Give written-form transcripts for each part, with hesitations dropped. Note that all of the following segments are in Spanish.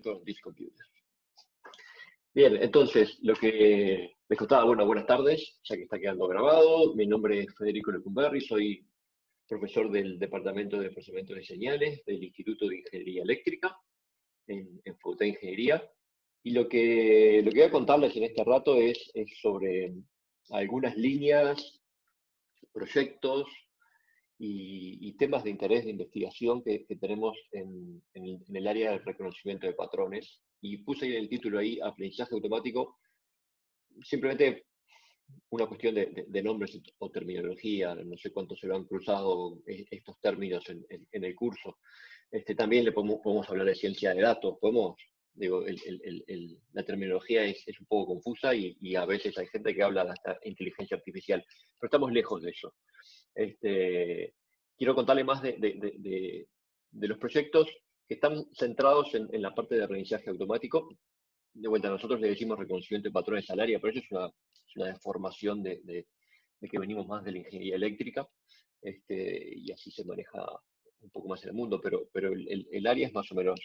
Departamento of Disk Computer. Bien, entonces, lo que les contaba, bueno, buenas tardes, ya que está quedando grabado. Mi nombre es Federico Lecumberri, soy profesor del Departamento de Procesamiento de Señales del Instituto de Ingeniería Eléctrica en Facultad de Ingeniería. Y lo que voy a contarles en este rato es sobre algunas líneas, proyectos y temas de interés de investigación que tenemos en el área del reconocimiento de patrones. Y puse el título ahí, aprendizaje automático, simplemente una cuestión de nombres o terminología. No sé cuánto se lo han cruzado estos términos en el curso. También le podemos hablar de ciencia de datos, digo, la terminología es un poco confusa y a veces hay gente que habla de hasta inteligencia artificial, pero estamos lejos de eso. Quiero contarle más de los proyectos que están centrados en la parte de aprendizaje automático. De vuelta, nosotros le decimos reconocimiento de patrones al área, pero eso es una deformación de que venimos más de la ingeniería eléctrica, y así se maneja un poco más en el mundo, pero el área es más o menos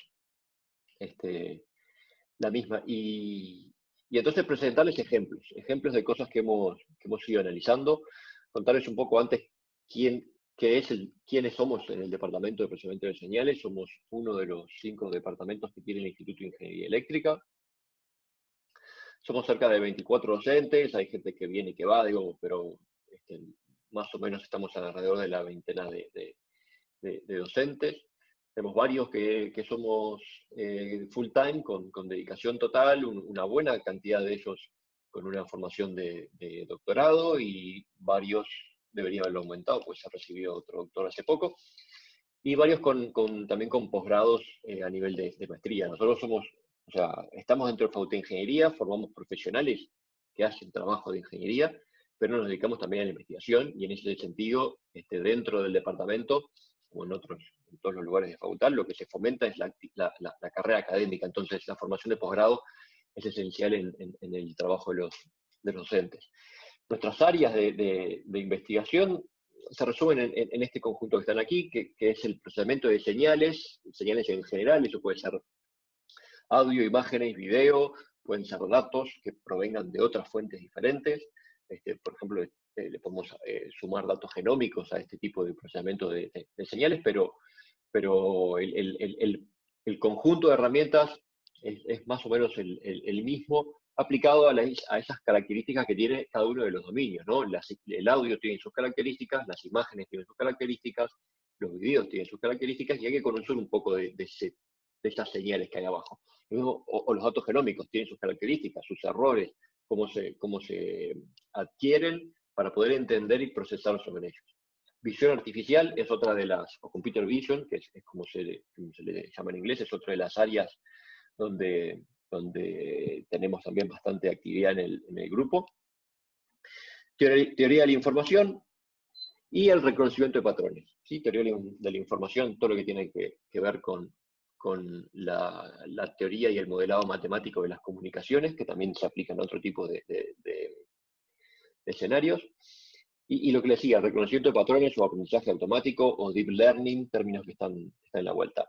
la misma. Y entonces presentarles ejemplos de cosas que hemos ido analizando, contarles un poco antes quiénes somos en el Departamento de Procesamiento de Señales. Somos uno de los 5 departamentos que tiene el Instituto de Ingeniería Eléctrica. Somos cerca de 24 docentes, hay gente que viene y que va, pero más o menos estamos alrededor de la veintena de docentes. Tenemos varios que somos full time, con dedicación total, una buena cantidad de ellos con una formación de doctorado, y varios deberían haberlo aumentado, pues se recibió otro doctor hace poco, y varios también con posgrados a nivel de maestría. Nosotros estamos dentro de Facultad de Ingeniería, formamos profesionales que hacen trabajo de ingeniería, pero nos dedicamos también a la investigación, y en ese sentido, dentro del departamento, como en todos los lugares de facultad, lo que se fomenta es la carrera académica. Entonces, la formación de posgrado es esencial en el trabajo de los docentes. Nuestras áreas de investigación se resumen en este conjunto que están aquí, que es el procesamiento de señales en general. Eso puede ser audio, imágenes, video, pueden ser datos que provengan de otras fuentes diferentes. Por ejemplo, le podemos sumar datos genómicos a este tipo de procesamiento de señales, pero el conjunto de herramientas es más o menos el mismo, aplicado a esas características que tiene cada uno de los dominios, ¿no? El audio tiene sus características, las imágenes tienen sus características, los videos tienen sus características, y hay que conocer un poco de esas señales que hay abajo. O los datos genómicos tienen sus características, sus errores, cómo se adquieren para poder entender y procesar sobre ellos. Visión artificial es otra de o computer vision, que es como se le llama en inglés, es otra de las áreas donde tenemos también bastante actividad en el grupo. Teoría de la información y el reconocimiento de patrones. ¿Sí? Teoría de la información, todo lo que tiene que ver con la teoría y el modelado matemático de las comunicaciones, que también se aplican a otro tipo de escenarios. Y lo que les decía, reconocimiento de patrones o aprendizaje automático o deep learning, términos que están en la vuelta.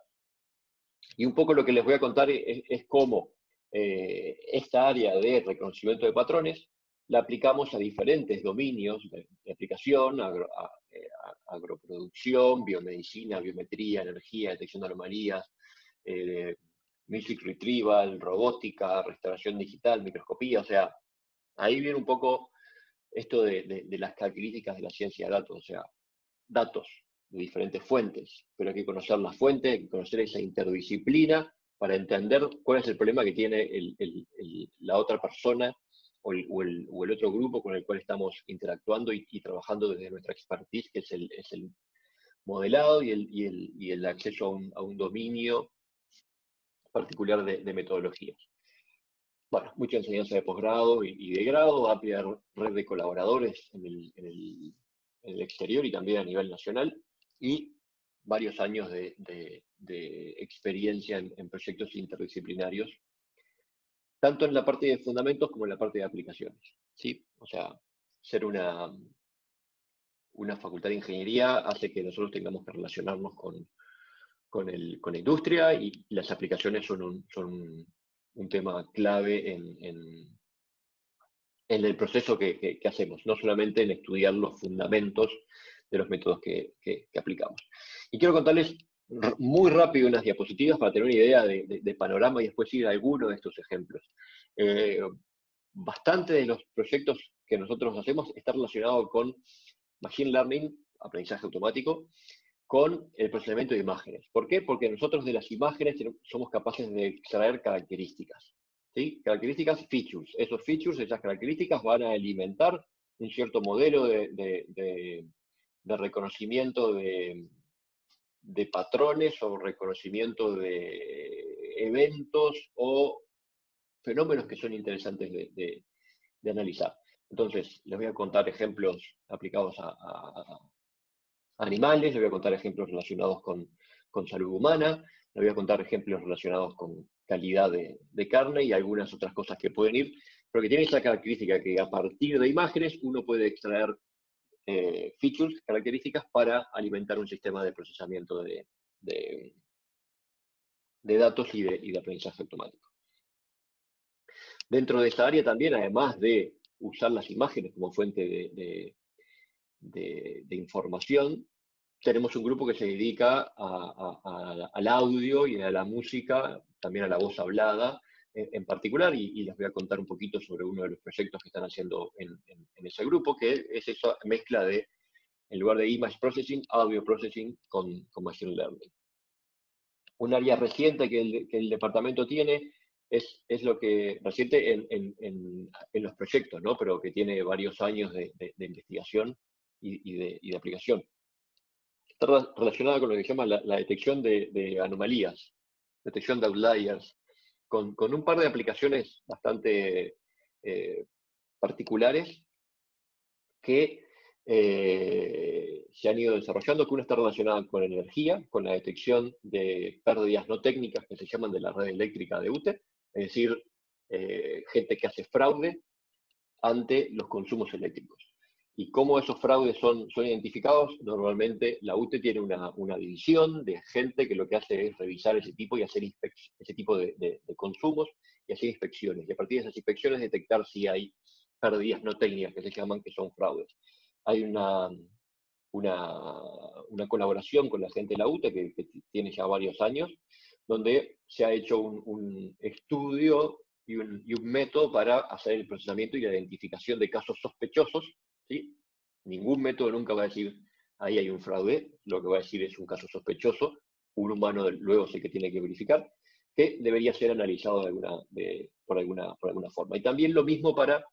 Y un poco lo que les voy a contar es cómo esta área de reconocimiento de patrones la aplicamos a diferentes dominios de aplicación, agroproducción, biomedicina, biometría, energía, detección de anomalías, music retrieval, robótica, restauración digital, microscopía. O sea, ahí viene un poco esto de las características de la ciencia de datos, o sea, datos de diferentes fuentes, pero hay que conocer las fuentes, hay que conocer esa interdisciplina para entender cuál es el problema que tiene la otra persona o el otro grupo con el cual estamos interactuando y trabajando desde nuestra expertise, que es el modelado y el acceso a un dominio particular de metodologías. Bueno, mucha enseñanza de posgrado y de grado, amplia red de colaboradores en el exterior y también a nivel nacional, y varios años de experiencia en proyectos interdisciplinarios, tanto en la parte de fundamentos como en la parte de aplicaciones. ¿Sí? O sea, ser una facultad de ingeniería hace que nosotros tengamos que relacionarnos con la industria, y las aplicaciones son un tema clave en el proceso que hacemos, no solamente en estudiar los fundamentos de los métodos que aplicamos. Y quiero contarles muy rápido unas diapositivas para tener una idea de panorama y después ir a alguno de estos ejemplos. Bastante de los proyectos que nosotros hacemos está relacionado con Machine Learning, aprendizaje automático, con el procesamiento de imágenes. ¿Por qué? Porque nosotros de las imágenes somos capaces de extraer características. ¿Sí? Características, features. Esos features, esas características van a alimentar un cierto modelo de reconocimiento de patrones o reconocimiento de eventos o fenómenos que son interesantes de analizar. Entonces, les voy a contar ejemplos aplicados a animales, les voy a contar ejemplos relacionados con salud humana, les voy a contar ejemplos relacionados con calidad de carne y algunas otras cosas que pueden ir, pero que tienen esa característica que a partir de imágenes uno puede extraer features, características para alimentar un sistema de procesamiento de datos y de aprendizaje automático. Dentro de esta área también, además de usar las imágenes como fuente de información, tenemos un grupo que se dedica al audio y a la música, también a la voz hablada en particular, y les voy a contar un poquito sobre uno de los proyectos que están haciendo en ese grupo, que es esa mezcla de, en lugar de image processing, audio processing con machine learning. Un área reciente que el departamento tiene es lo que, reciente en los proyectos, ¿no? Pero que tiene varios años de investigación y de aplicación. Está relacionada con lo que se llama la detección de anomalías, detección de outliers, con un par de aplicaciones bastante particulares que se han ido desarrollando, que una está relacionada con energía, con la detección de pérdidas no técnicas que se llaman de la red eléctrica de UTE, es decir, gente que hace fraude ante los consumos eléctricos. ¿Y cómo esos fraudes son identificados? Normalmente la UTE tiene una división de gente que lo que hace es revisar ese tipo y hacer ese tipo de consumos y hacer inspecciones. Y a partir de esas inspecciones detectar si hay pérdidas no técnicas que se llaman, que son fraudes. Hay una colaboración con la gente de la UTE que tiene ya varios años, donde se ha hecho un estudio y un método para hacer el procesamiento y la identificación de casos sospechosos, ¿sí? Ningún método nunca va a decir, ahí hay un fraude, lo que va a decir es un caso sospechoso, un humano luego es el que tiene que verificar, que debería ser analizado por alguna forma. Y también lo mismo para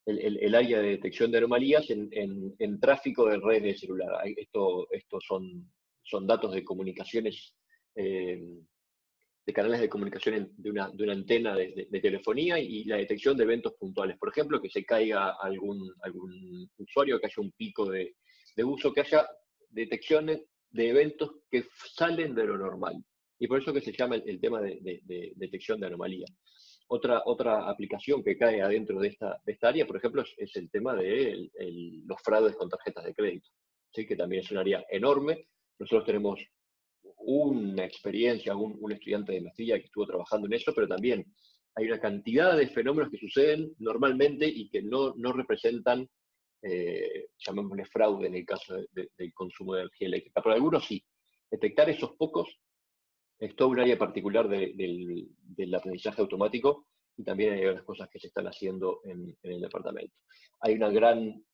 el área de detección de anomalías en tráfico de redes de celular. Esto son datos de comunicaciones, de canales de comunicación de una antena de telefonía y la detección de eventos puntuales. Por ejemplo, que se caiga algún usuario, que haya un pico de uso, que haya detecciones de eventos que salen de lo normal. Y por eso que se llama el tema de detección de anomalía. Otra aplicación que cae adentro de esta área, por ejemplo, es el tema de los fraudes con tarjetas de crédito, ¿sí? Que también es un área enorme. Nosotros tenemos una experiencia, un estudiante de maestría que estuvo trabajando en eso, pero también hay una cantidad de fenómenos que suceden normalmente y que no representan, llamémosle fraude en el caso del consumo de energía eléctrica. Pero algunos sí. Detectar esos pocos es todo un área particular del aprendizaje automático y también hay otras cosas que se están haciendo en el departamento. Hay una gran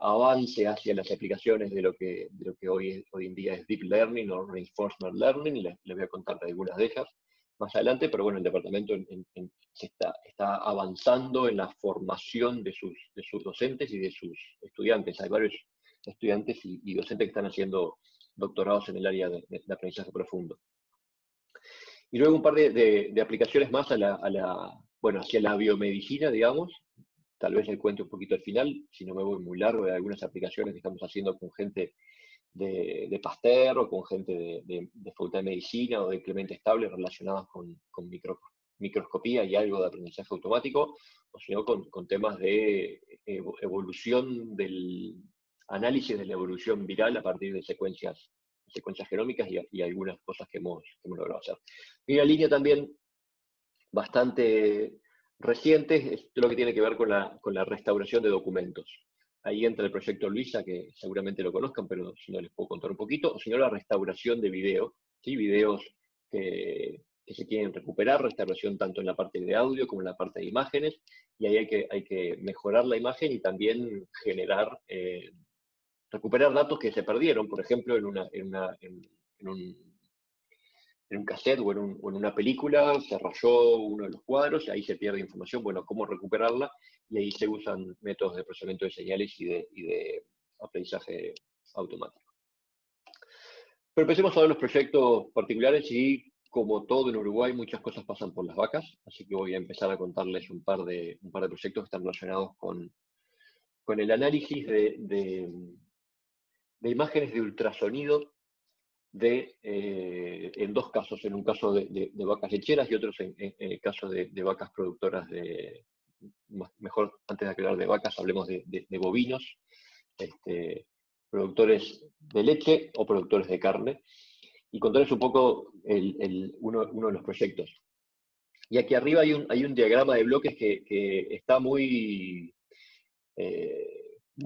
avance hacia las aplicaciones de lo que hoy en día es Deep Learning o Reinforcement Learning, y les voy a contar de algunas de ellas más adelante, pero bueno, el departamento se está avanzando en la formación de sus docentes y de sus estudiantes. Hay varios estudiantes y docentes que están haciendo doctorados en el área de aprendizaje profundo. Y luego un par de aplicaciones más hacia la biomedicina, digamos. Tal vez les cuente un poquito al final, si no me voy muy largo, de algunas aplicaciones que estamos haciendo con gente de Pasteur o con gente de Facultad de Medicina o de Clemente Estable relacionadas con microscopía y algo de aprendizaje automático, o sino con temas de evolución del análisis de la evolución viral a partir de secuencias secuencias genómicas y algunas cosas que hemos logrado hacer. Y una línea también bastante reciente es lo que tiene que ver con la restauración de documentos. Ahí entra el proyecto Luisa, que seguramente lo conozcan, pero si no les puedo contar un poquito, o si no la restauración de video, ¿sí? Videos que se quieren recuperar, restauración tanto en la parte de audio como en la parte de imágenes, y ahí hay que mejorar la imagen y también recuperar datos que se perdieron, por ejemplo, en un cassette o en una película, se rayó uno de los cuadros, y ahí se pierde información, bueno, cómo recuperarla, y ahí se usan métodos de procesamiento de señales y de aprendizaje automático. Pero empecemos a ver los proyectos particulares y, como todo en Uruguay, muchas cosas pasan por las vacas, así que voy a empezar a contarles un par de proyectos que están relacionados con el análisis de imágenes de ultrasonido en dos casos, en un caso de vacas lecheras y otros en el caso de vacas productoras mejor antes de hablar de vacas, hablemos de bovinos, productores de leche o productores de carne, y contarles un poco uno de los proyectos. Y aquí arriba hay un diagrama de bloques que está muy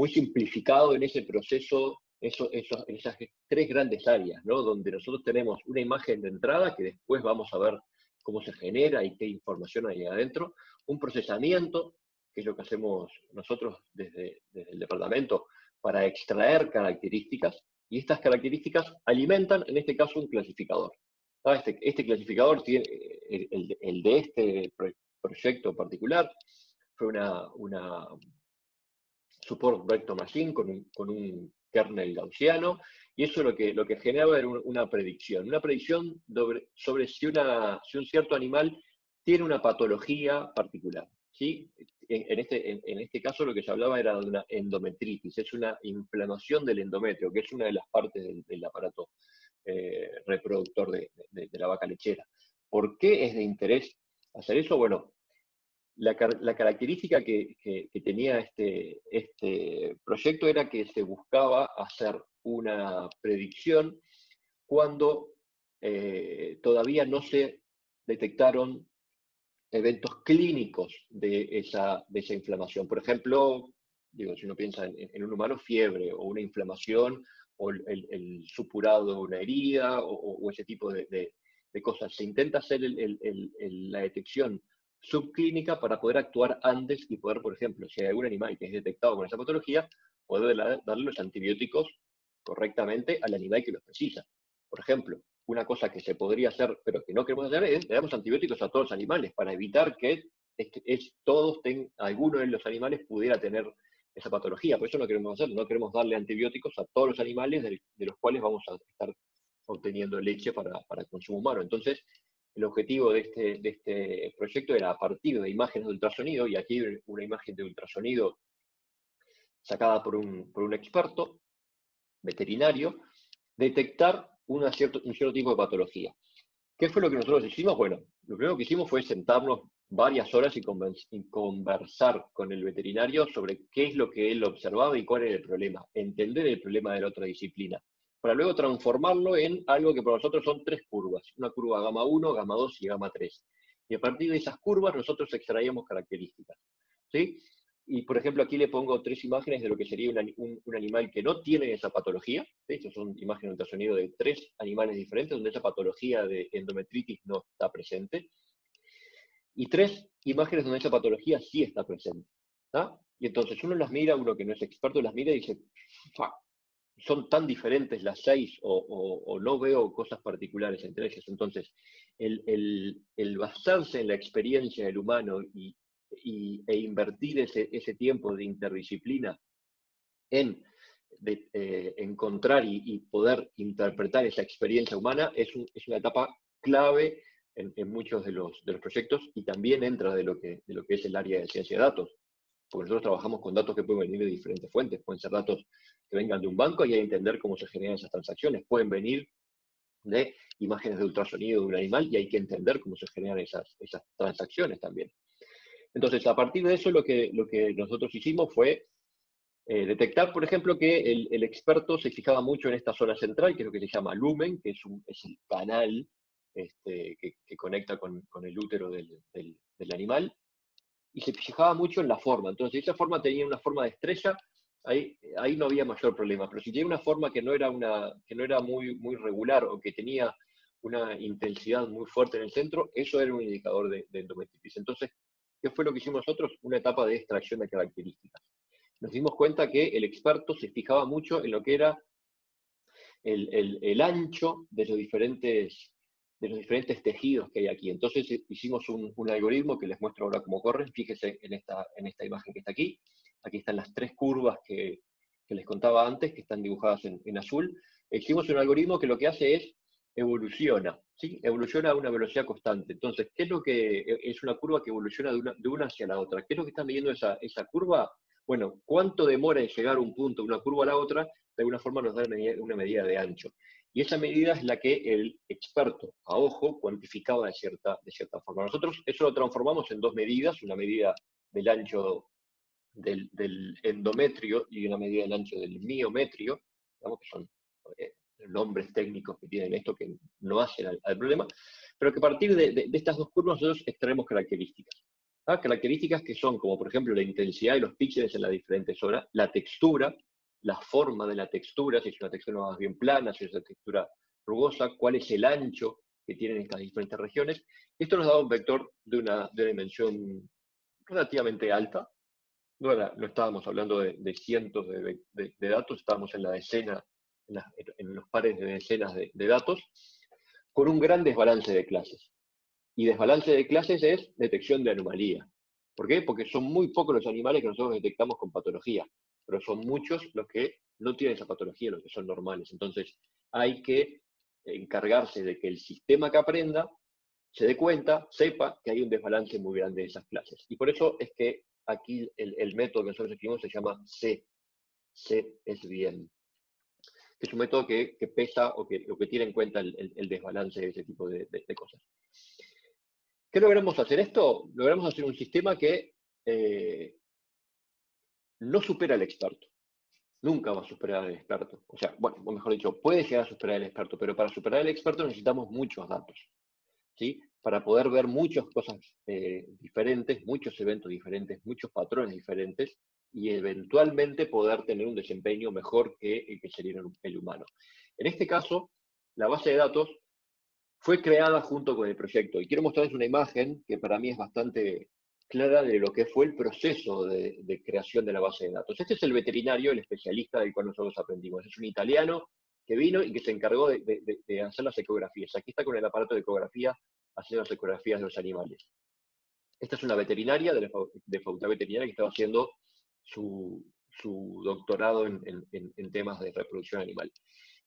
simplificado en ese proceso, esas tres grandes áreas, ¿no? Donde nosotros tenemos una imagen de entrada que después vamos a ver cómo se genera y qué información hay adentro, un procesamiento, que es lo que hacemos nosotros desde el departamento, para extraer características, y estas características alimentan, en este caso, un clasificador. Este clasificador, el de este proyecto particular, fue una support vector machine con un kernel gaussiano, y eso lo que generaba era una predicción sobre si un cierto animal tiene una patología particular, ¿sí? En este caso lo que se hablaba era de una endometritis, es una inflamación del endometrio, que es una de las partes del aparato reproductor de la vaca lechera. ¿Por qué es de interés hacer eso? Bueno, la característica que tenía este proyecto era que se buscaba hacer una predicción cuando todavía no se detectaron eventos clínicos de esa inflamación. Por ejemplo, si uno piensa en un humano, fiebre o una inflamación o el supurado de una herida o ese tipo de cosas. Se intenta hacer la detección subclínica para poder actuar antes y poder, por ejemplo, si hay algún animal que es detectado con esa patología, poder darle los antibióticos correctamente al animal que los precisa. Por ejemplo, una cosa que se podría hacer, pero que no queremos hacer, es le damos antibióticos a todos los animales para evitar que alguno de los animales pudiera tener esa patología. Por eso no queremos hacer, no queremos darle antibióticos a todos los animales de los cuales vamos a estar obteniendo leche para consumo humano. Entonces, el objetivo de este proyecto era, a partir de imágenes de ultrasonido, y aquí una imagen de ultrasonido sacada por un experto veterinario, detectar un cierto tipo de patología. ¿Qué fue lo que nosotros hicimos? Bueno, lo primero que hicimos fue sentarnos varias horas y conversar con el veterinario sobre qué es lo que él observaba y cuál era el problema, entender el problema de la otra disciplina, para luego transformarlo en algo que para nosotros son tres curvas, una curva gamma 1, gamma 2 y gamma 3. Y a partir de esas curvas nosotros extraíamos características, ¿sí? Y, por ejemplo, aquí le pongo tres imágenes de lo que sería un animal que no tiene esa patología. ¿Sí? Estas son imágenes de ultrasonido de tres animales diferentes donde esa patología de endometritis no está presente. Y tres imágenes donde esa patología sí está presente. ¿tá? Y entonces uno las mira, uno que no es experto las mira y dice, son tan diferentes las seis o no veo cosas particulares entre ellas. Entonces, el basarse en la experiencia del humano e invertir ese tiempo de interdisciplina en encontrar y poder interpretar esa experiencia humana es una etapa clave en muchos de los proyectos, y también entra de lo que es el área de ciencia de datos, porque nosotros trabajamos con datos que pueden venir de diferentes fuentes, pueden ser datos que vengan de un banco y hay que entender cómo se generan esas transacciones, pueden venir de imágenes de ultrasonido de un animal y hay que entender cómo se generan esas transacciones también. Entonces, a partir de eso, lo que nosotros hicimos fue Detectar, por ejemplo, que el experto se fijaba mucho en esta zona central, que es lo que se llama lumen, que es el canal que conecta con el útero del animal, y se fijaba mucho en la forma. Entonces, si esa forma tenía una forma de estrella, ahí no había mayor problema. Pero si tenía una forma que no era, muy regular o que tenía una intensidad muy fuerte en el centro, eso era un indicador de endometriosis. Entonces, ¿qué fue lo que hicimos nosotros? Una etapa de extracción de características. Nos dimos cuenta que el experto se fijaba mucho en lo que era el ancho de los diferentes tejidos que hay aquí. Entonces hicimos un algoritmo que les muestro ahora cómo corren. Fíjense en esta imagen que está aquí. Aquí están las 3 curvas que les contaba antes, que están dibujadas en azul. Hicimos un algoritmo que lo que hace es evoluciona, ¿sí? Evoluciona a una velocidad constante. Entonces, ¿qué es lo que es una curva que evoluciona de una hacia la otra? ¿Qué es lo que está midiendo esa curva? Bueno, ¿cuánto demora en llegar un punto, una curva a la otra? De alguna forma nos da una medida de ancho. Y esa medida es la que el experto a ojo cuantificaba de cierta forma. Nosotros eso lo transformamos en 2 medidas, una medida del ancho del endometrio y una medida del ancho del miometrio, digamos que son nombres técnicos que tienen esto que no hacen al problema, pero que a partir de estas 2 curvas nosotros extraemos características. Características que son como por ejemplo la intensidad de los píxeles en las diferentes zonas, la textura, la forma de la textura, si es una textura más bien plana, si es una textura rugosa, cuál es el ancho que tienen estas diferentes regiones. Esto nos da un vector de una dimensión relativamente alta. No estábamos hablando de cientos de datos, estábamos en la decena, en los pares de decenas de datos, con un gran desbalance de clases. Y desbalance de clases es detección de anomalía. ¿Por qué? Porque son muy pocos los animales que nosotros detectamos con patología, pero son muchos los que no tienen esa patología, los que son normales. Entonces, hay que encargarse de que el sistema que aprenda se dé cuenta, sepa que hay un desbalance muy grande de esas clases. Y por eso es que aquí el método que nosotros escribimos se llama C. C es bien. Que es un método que pesa o que tiene en cuenta el desbalance de ese tipo de cosas. ¿Qué logramos hacer esto? Logramos hacer un sistema que no supera al experto. Nunca va a superar al experto. O sea, bueno, o mejor dicho, puede llegar a superar al experto, pero para superar al experto necesitamos muchos datos, ¿sí? Para poder ver muchas cosas diferentes, muchos eventos diferentes, muchos patrones diferentes, y eventualmente poder tener un desempeño mejor que el que sería el humano. En este caso, la base de datos fue creada junto con el proyecto. Y quiero mostrarles una imagen que para mí es bastante clara de lo que fue el proceso de creación de la base de datos. Este es el veterinario, el especialista del cual nosotros aprendimos. Es un italiano que vino y que se encargó de hacer las ecografías. Aquí está con el aparato de ecografía haciendo las ecografías de los animales. Esta es una veterinaria de Facultad Veterinaria que estaba haciendo su doctorado en temas de reproducción animal.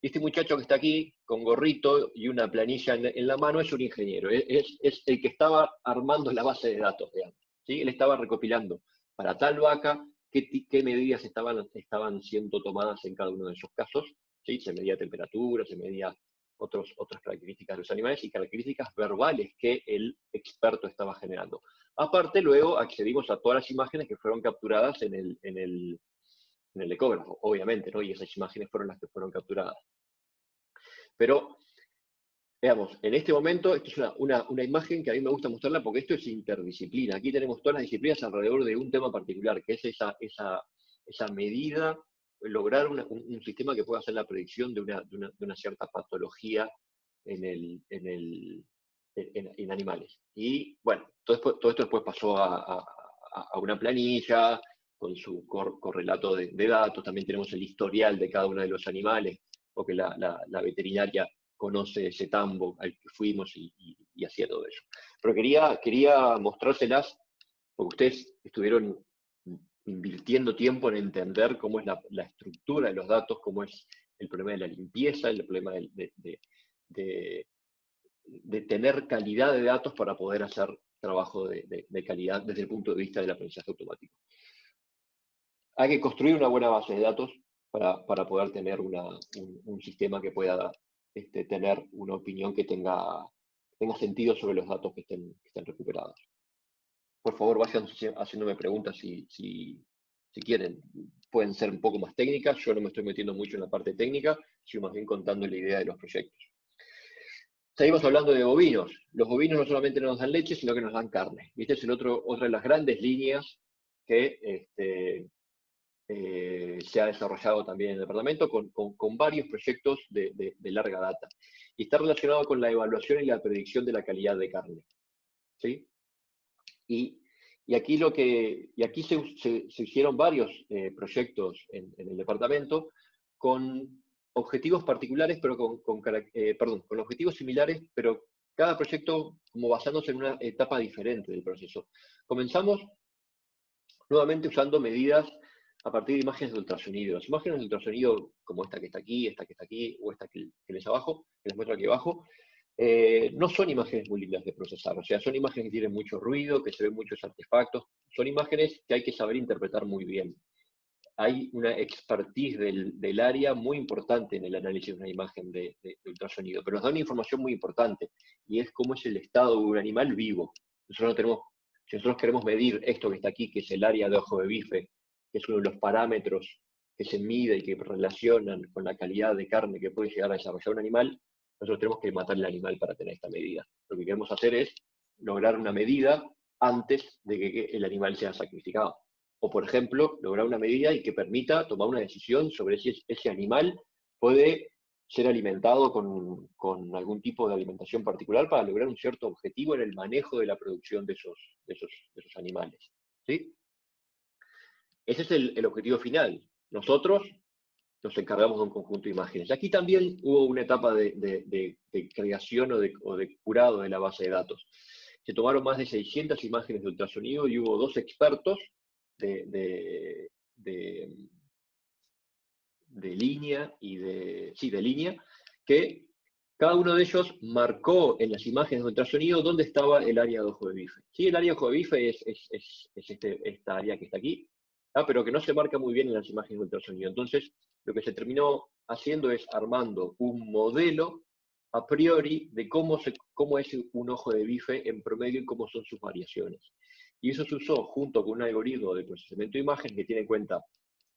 Y este muchacho que está aquí, con gorrito y una planilla en la mano, es un ingeniero. Es el que estaba armando la base de datos, digamos, ¿sí? Él estaba recopilando para tal vaca qué medidas estaban siendo tomadas en cada uno de esos casos. ¿Sí? Se medía temperatura, se medía otras características de los animales y características verbales que el experto estaba generando. Aparte, luego accedimos a todas las imágenes que fueron capturadas en el ecógrafo, obviamente, ¿no? Y esas imágenes fueron las que fueron capturadas. Pero, veamos, en este momento, esto es una imagen que a mí me gusta mostrarla porque esto es interdisciplina. Aquí tenemos todas las disciplinas alrededor de un tema particular, que es esa medida, lograr un sistema que pueda hacer la predicción de una cierta patología en animales. Y bueno, todo esto después pasó a una planilla con su correlato de datos. También tenemos el historial de cada uno de los animales, porque la veterinaria conoce ese tambo al que fuimos y hacía todo eso. Pero quería mostrárselas, porque ustedes estuvieron invirtiendo tiempo en entender cómo es la estructura de los datos, cómo es el problema de la limpieza, el problema de tener calidad de datos para poder hacer trabajo de calidad desde el punto de vista del aprendizaje automático. Hay que construir una buena base de datos para poder tener un sistema que pueda tener una opinión que tenga sentido sobre los datos que estén recuperados. Por favor, vayan haciéndome preguntas si Si quieren, pueden ser un poco más técnicas. Yo no me estoy metiendo mucho en la parte técnica, sino más bien contando la idea de los proyectos. Seguimos hablando de bovinos. Los bovinos no solamente nos dan leche, sino que nos dan carne. Y esta es otra de las grandes líneas que se ha desarrollado también en el departamento con varios proyectos de larga data. Y está relacionado con la evaluación y la predicción de la calidad de carne. ¿Sí? Y aquí se hicieron varios proyectos en el departamento con objetivos particulares, pero con objetivos similares, pero cada proyecto como basándose en una etapa diferente del proceso. Comenzamos nuevamente usando medidas a partir de imágenes de ultrasonido. Las imágenes de ultrasonido, como esta que está aquí, o esta que les muestro aquí abajo, no son imágenes muy lindas de procesar, o sea, son imágenes que tienen mucho ruido, que se ven muchos artefactos, son imágenes que hay que saber interpretar muy bien. Hay una expertise del área muy importante en el análisis de una imagen de ultrasonido, pero nos da una información muy importante, y es cómo es el estado de un animal vivo. Si nosotros queremos medir esto que está aquí, que es el área de ojo de bife, que es uno de los parámetros que se mide y que relacionan con la calidad de carne que puede llegar a desarrollar un animal, nosotros tenemos que matar el animal para tener esta medida. Lo que queremos hacer es lograr una medida antes de que el animal sea sacrificado. O, por ejemplo, lograr una medida y que permita tomar una decisión sobre si ese animal puede ser alimentado con algún tipo de alimentación particular para lograr un cierto objetivo en el manejo de la producción de esos animales. ¿Sí? Ese es el objetivo final. Nosotros nos encargamos de un conjunto de imágenes. Aquí también hubo una etapa de creación o de curado de la base de datos. Se tomaron más de 600 imágenes de ultrasonido y hubo 2 expertos de línea de línea, que cada uno de ellos marcó en las imágenes de ultrasonido dónde estaba el área de ojo de bife. ¿Sí? El área de ojo de bife es esta área que está aquí, pero que no se marca muy bien en las imágenes de ultrasonido. Entonces, lo que se terminó haciendo es armando un modelo a priori de cómo es un ojo de bife en promedio y cómo son sus variaciones. Y eso se usó junto con un algoritmo de procesamiento de imagen que tiene en cuenta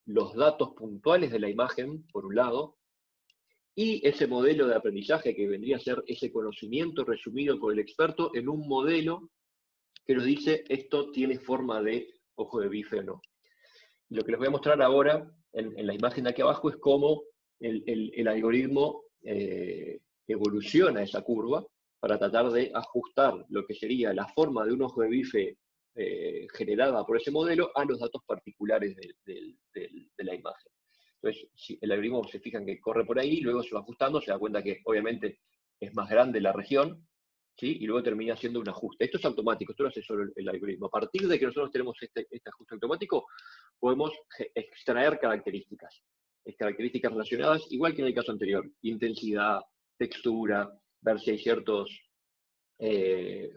los datos puntuales de la imagen, por un lado, y ese modelo de aprendizaje que vendría a ser ese conocimiento resumido por el experto en un modelo que nos dice esto tiene forma de ojo de bife o no. Y lo que les voy a mostrar ahora en la imagen de aquí abajo es cómo el algoritmo evoluciona esa curva para tratar de ajustar lo que sería la forma de un ojo de bife generada por ese modelo a los datos particulares de la imagen. Entonces, si el algoritmo se fijan que corre por ahí, luego se va ajustando, se da cuenta que obviamente es más grande la región, ¿sí? Y luego termina haciendo un ajuste. Esto es automático, esto lo hace solo el algoritmo. A partir de que nosotros tenemos este ajuste automático, podemos extraer características relacionadas, igual que en el caso anterior, intensidad, textura, ver si hay ciertos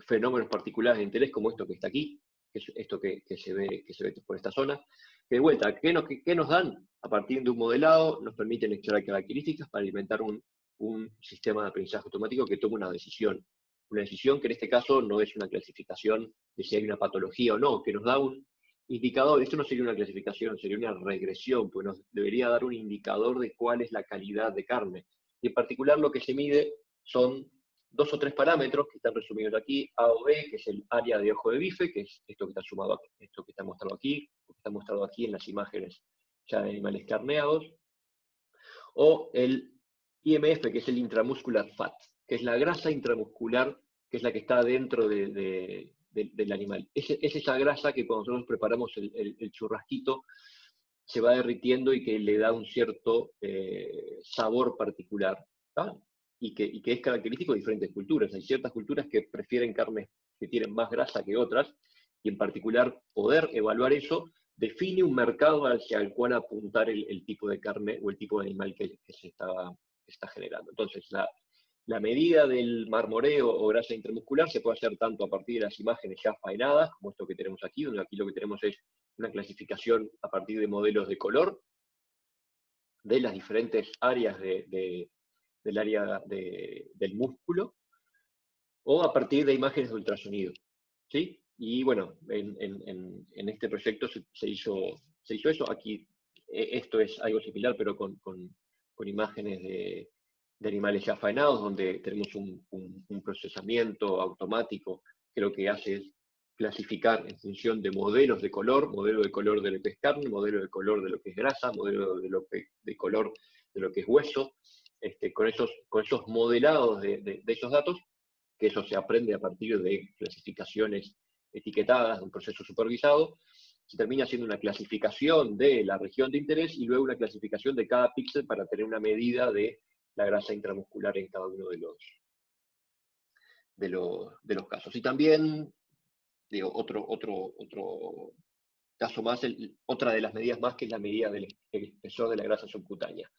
fenómenos particulares de interés, como esto que está aquí, que es esto que se ve por esta zona. Que de vuelta, ¿qué nos dan? A partir de un modelado, nos permiten extraer características para alimentar un sistema de aprendizaje automático que tome una decisión. Una decisión que en este caso no es una clasificación de si hay una patología o no, que nos da un indicador. Esto no sería una clasificación, sería una regresión, pues nos debería dar un indicador de cuál es la calidad de carne. Y en particular lo que se mide son 2 o 3 parámetros que están resumidos aquí, A o B, que es el área de ojo de bife, que es esto que está sumado aquí, esto que está mostrado aquí, o que está mostrado aquí en las imágenes ya de animales carneados, o el IMF, que es el intramuscular fat, que es la grasa intramuscular, que es la que está dentro del animal. Es esa grasa que cuando nosotros preparamos el churrasquito se va derritiendo y que le da un cierto sabor particular, ¿tá? Y que es característico de diferentes culturas. Hay ciertas culturas que prefieren carnes que tienen más grasa que otras, y en particular poder evaluar eso define un mercado hacia el cual apuntar el tipo de carne o el tipo de animal que se está generando. Entonces, la medida del marmoreo o grasa intermuscular se puede hacer tanto a partir de las imágenes ya faenadas, como esto que tenemos aquí, donde aquí lo que tenemos es una clasificación a partir de modelos de color, de las diferentes áreas del área del músculo, o a partir de imágenes de ultrasonido. ¿Sí? Y bueno, en este proyecto se hizo se hizo eso. Aquí esto es algo similar, pero con imágenes de animales ya faenados, donde tenemos un procesamiento automático que lo que hace es clasificar en función de modelos de color, modelo de color de lo que es carne, modelo de color de lo que es grasa, modelo de color de lo que es hueso, con esos modelados de esos datos, que eso se aprende a partir de clasificaciones etiquetadas, de un proceso supervisado, se termina haciendo una clasificación de la región de interés y luego una clasificación de cada píxel para tener una medida de la grasa intramuscular en cada uno de los casos. Y también, digo, otro caso más, otra de las medidas más, que es la medida del espesor de la grasa subcutánea.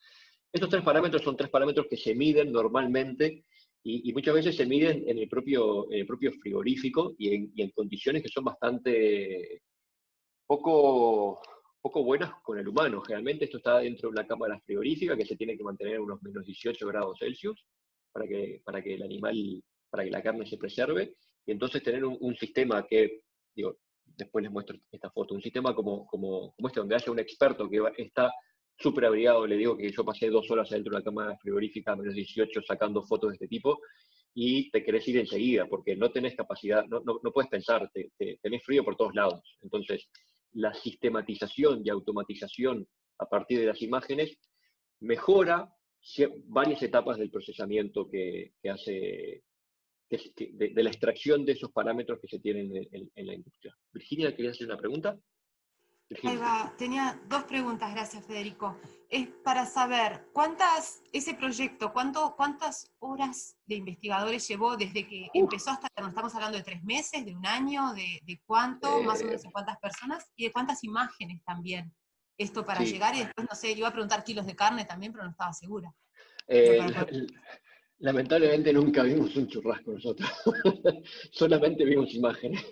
Estos tres parámetros son tres parámetros que se miden normalmente y muchas veces se miden en el propio frigorífico y en condiciones que son bastante poco buenas con el humano. Generalmente esto está dentro de una cámara frigorífica que se tiene que mantener a unos menos 18 grados Celsius para que el animal, para que la carne se preserve. Y entonces tener un sistema que, digo, después les muestro esta foto, un sistema como este, donde haya un experto que está súper abrigado. Le digo que yo pasé 2 horas adentro de la cámara frigorífica a menos 18 sacando fotos de este tipo, y te querés ir enseguida, porque no tenés capacidad, no puedes pensar, tenés frío por todos lados. Entonces, la sistematización y automatización a partir de las imágenes mejora varias etapas del procesamiento que hace, de la extracción de esos parámetros que se tienen en la industria. Virginia, ¿querías hacer una pregunta? Ahí Virginia. va, tenía 2 preguntas, gracias Federico. Es para saber, ese proyecto, cuántas horas de investigadores llevó desde que empezó hasta que nos estamos hablando de 3 meses, de 1 año, de cuánto, más o menos de cuántas personas, y de cuántas imágenes también, esto para Sí. llegar, y después, no sé, iba a preguntar kilos de carne también, pero no estaba segura. Lamentablemente nunca vimos un churrasco nosotros, solamente vimos imágenes.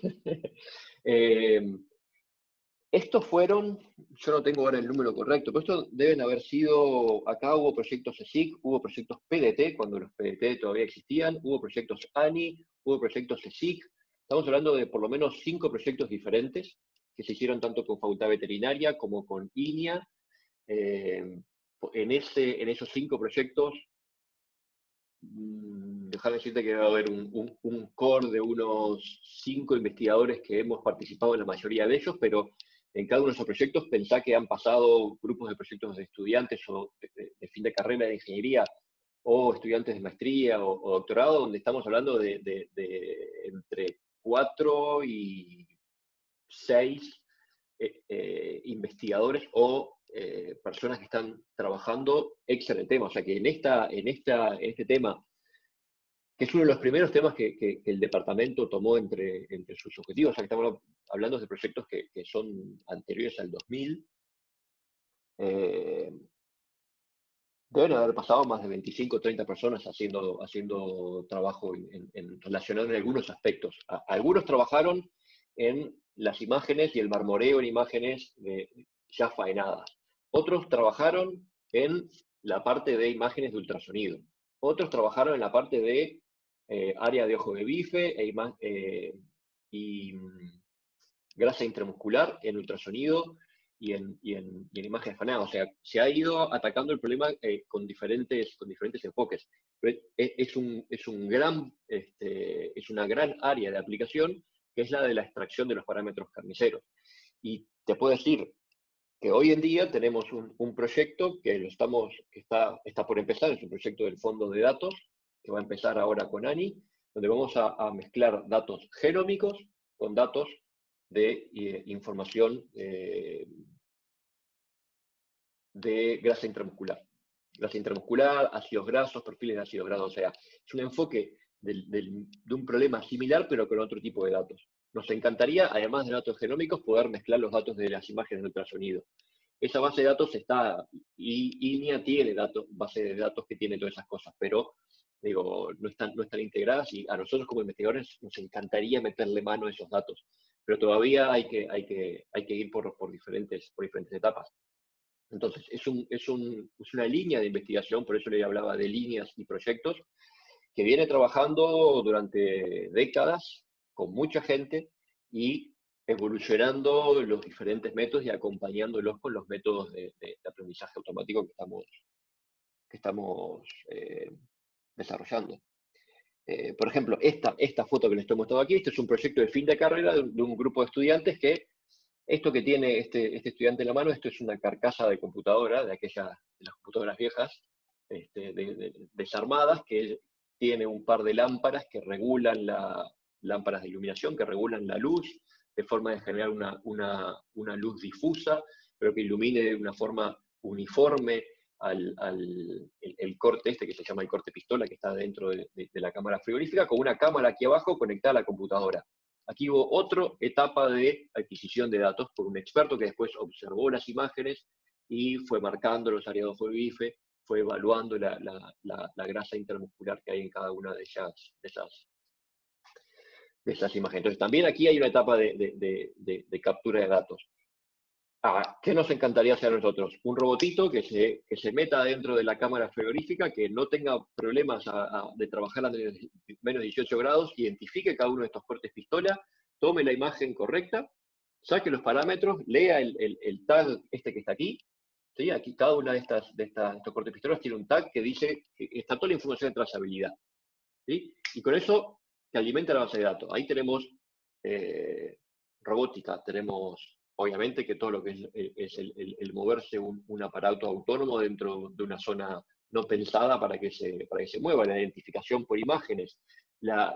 Estos fueron, yo no tengo ahora el número correcto, pero estos deben haber sido, acá hubo proyectos CSIC, hubo proyectos PDT, cuando los PDT todavía existían, hubo proyectos ANI, hubo proyectos CSIC. Estamos hablando de por lo menos 5 proyectos diferentes que se hicieron tanto con Facultad Veterinaria como con INIA. En esos 5 proyectos, dejar de decirte que va a haber un core de unos 5 investigadores que hemos participado en la mayoría de ellos, pero en cada uno de esos proyectos pensá que han pasado grupos de proyectos de estudiantes o de fin de carrera de ingeniería, o estudiantes de maestría o doctorado, donde estamos hablando de entre 4 y 6 investigadores o personas que están trabajando extra en el tema. O sea que en este tema, que es uno de los primeros temas que el departamento tomó entre sus objetivos, o sea que estamos hablando de proyectos que son anteriores al 2000, deben haber pasado más de 25 o 30 personas haciendo trabajo relacionado en algunos aspectos. Algunos trabajaron en las imágenes y el marmoreo en imágenes ya faenadas. Otros trabajaron en la parte de imágenes de ultrasonido. Otros trabajaron en la parte de área de ojo de bife y grasa intramuscular en ultrasonido y en imágenes faenadas. O sea, se ha ido atacando el problema con diferentes enfoques. Pero es una gran área de aplicación, que es la de la extracción de los parámetros carniceros. Y te puedo decir que hoy en día tenemos un proyecto que está por empezar, es un proyecto del fondo de datos, que va a empezar ahora con ANI, donde vamos a mezclar datos genómicos con datos de información de grasa intramuscular. Grasa intramuscular, ácidos grasos, perfiles de ácidos grasos. O sea, es un enfoque de un problema similar, pero con otro tipo de datos. Nos encantaría, además de datos genómicos, poder mezclar los datos de las imágenes de ultrasonido. Esa base de datos está, y INIA tiene base de datos que tiene todas esas cosas, pero digo, no están integradas, y a nosotros como investigadores nos encantaría meterle mano a esos datos, pero todavía hay que ir por diferentes etapas. Entonces, es una línea de investigación, por eso le hablaba de líneas y proyectos, que viene trabajando durante décadas con mucha gente y evolucionando los diferentes métodos y acompañándolos con los métodos de aprendizaje automático que estamos desarrollando. Por ejemplo, esta foto que les estoy mostrando aquí, este es un proyecto de fin de carrera de un grupo de estudiantes que esto que tiene este estudiante en la mano, esto es una carcasa de computadora, de las computadoras viejas, desarmadas, que tiene un par de lámparas que regulan lámparas de iluminación, que regulan la luz, de forma de generar una luz difusa, pero que ilumine de una forma uniforme el corte este que se llama el corte pistola, que está dentro de la cámara frigorífica, con una cámara aquí abajo conectada a la computadora. Aquí hubo otra etapa de adquisición de datos por un experto que después observó las imágenes y fue marcando los áreas de ojo de bife, fue evaluando la grasa intermuscular que hay en cada una de esas imágenes. Entonces también aquí hay una etapa de captura de datos. ¿Qué nos encantaría hacer a nosotros? Un robotito que se meta dentro de la cámara frigorífica, que no tenga problemas de trabajar a menos 18 grados, identifique cada uno de estos cortes pistola, tome la imagen correcta, saque los parámetros, lea el tag este que está aquí. ¿Sí? Aquí cada una de estos cortes pistolas tiene un tag que dice que está toda la información de trazabilidad. ¿Sí? Y con eso se alimenta la base de datos. Ahí tenemos robótica, tenemos obviamente que todo lo que es el moverse un aparato autónomo dentro de una zona no pensada para que se mueva, la identificación por imágenes, la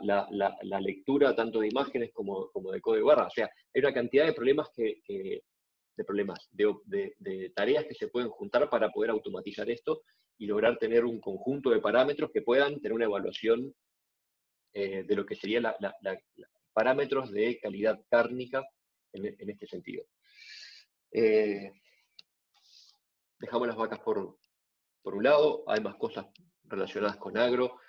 lectura tanto de imágenes como de código barra. O sea, hay una cantidad de problemas de tareas que se pueden juntar para poder automatizar esto y lograr tener un conjunto de parámetros que puedan tener una evaluación de lo que serían parámetros de calidad cárnica en este sentido. Dejamos las vacas por un lado, hay más cosas relacionadas con agro,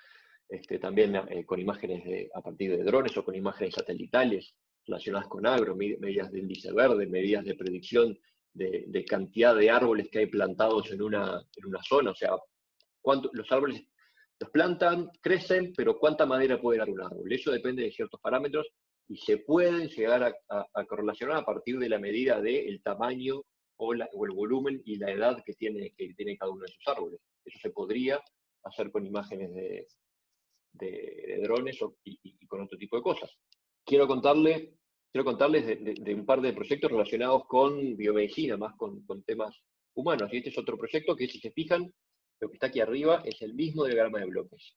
también con imágenes a partir de drones o con imágenes satelitales relacionadas con agro, medidas de índice verde, medidas de predicción de cantidad de árboles que hay plantados en una zona, o sea, los árboles los plantan, crecen, pero ¿cuánta madera puede dar un árbol? Eso depende de ciertos parámetros y se pueden llegar a correlacionar a partir de la medida del tamaño o el volumen y la edad que tiene cada uno de esos árboles. Eso se podría hacer con imágenes de drones y con otro tipo de cosas. Quiero contarles de un par de proyectos relacionados con biomedicina, más con temas humanos. Y este es otro proyecto que, si se fijan, lo que está aquí arriba es el mismo diagrama de bloques.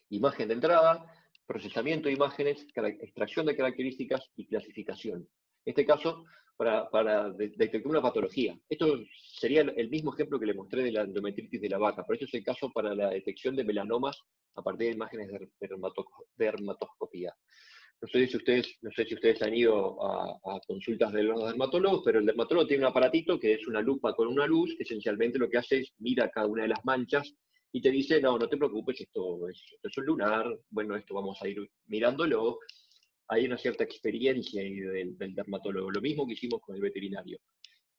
Imagen de entrada, procesamiento de imágenes, extracción de características y clasificación. En este caso, para detectar una patología. Esto sería el mismo ejemplo que le mostré de la endometritis de la vaca, pero esto es el caso para la detección de melanomas a partir de imágenes de dermatoscopía. No sé si ustedes han ido a consultas de los dermatólogos, pero el dermatólogo tiene un aparatito que es una lupa con una luz, que esencialmente lo que hace es mira cada una de las manchas y te dice, no te preocupes, esto es un lunar, bueno, esto vamos a ir mirándolo. Hay una cierta experiencia ahí del dermatólogo, lo mismo que hicimos con el veterinario.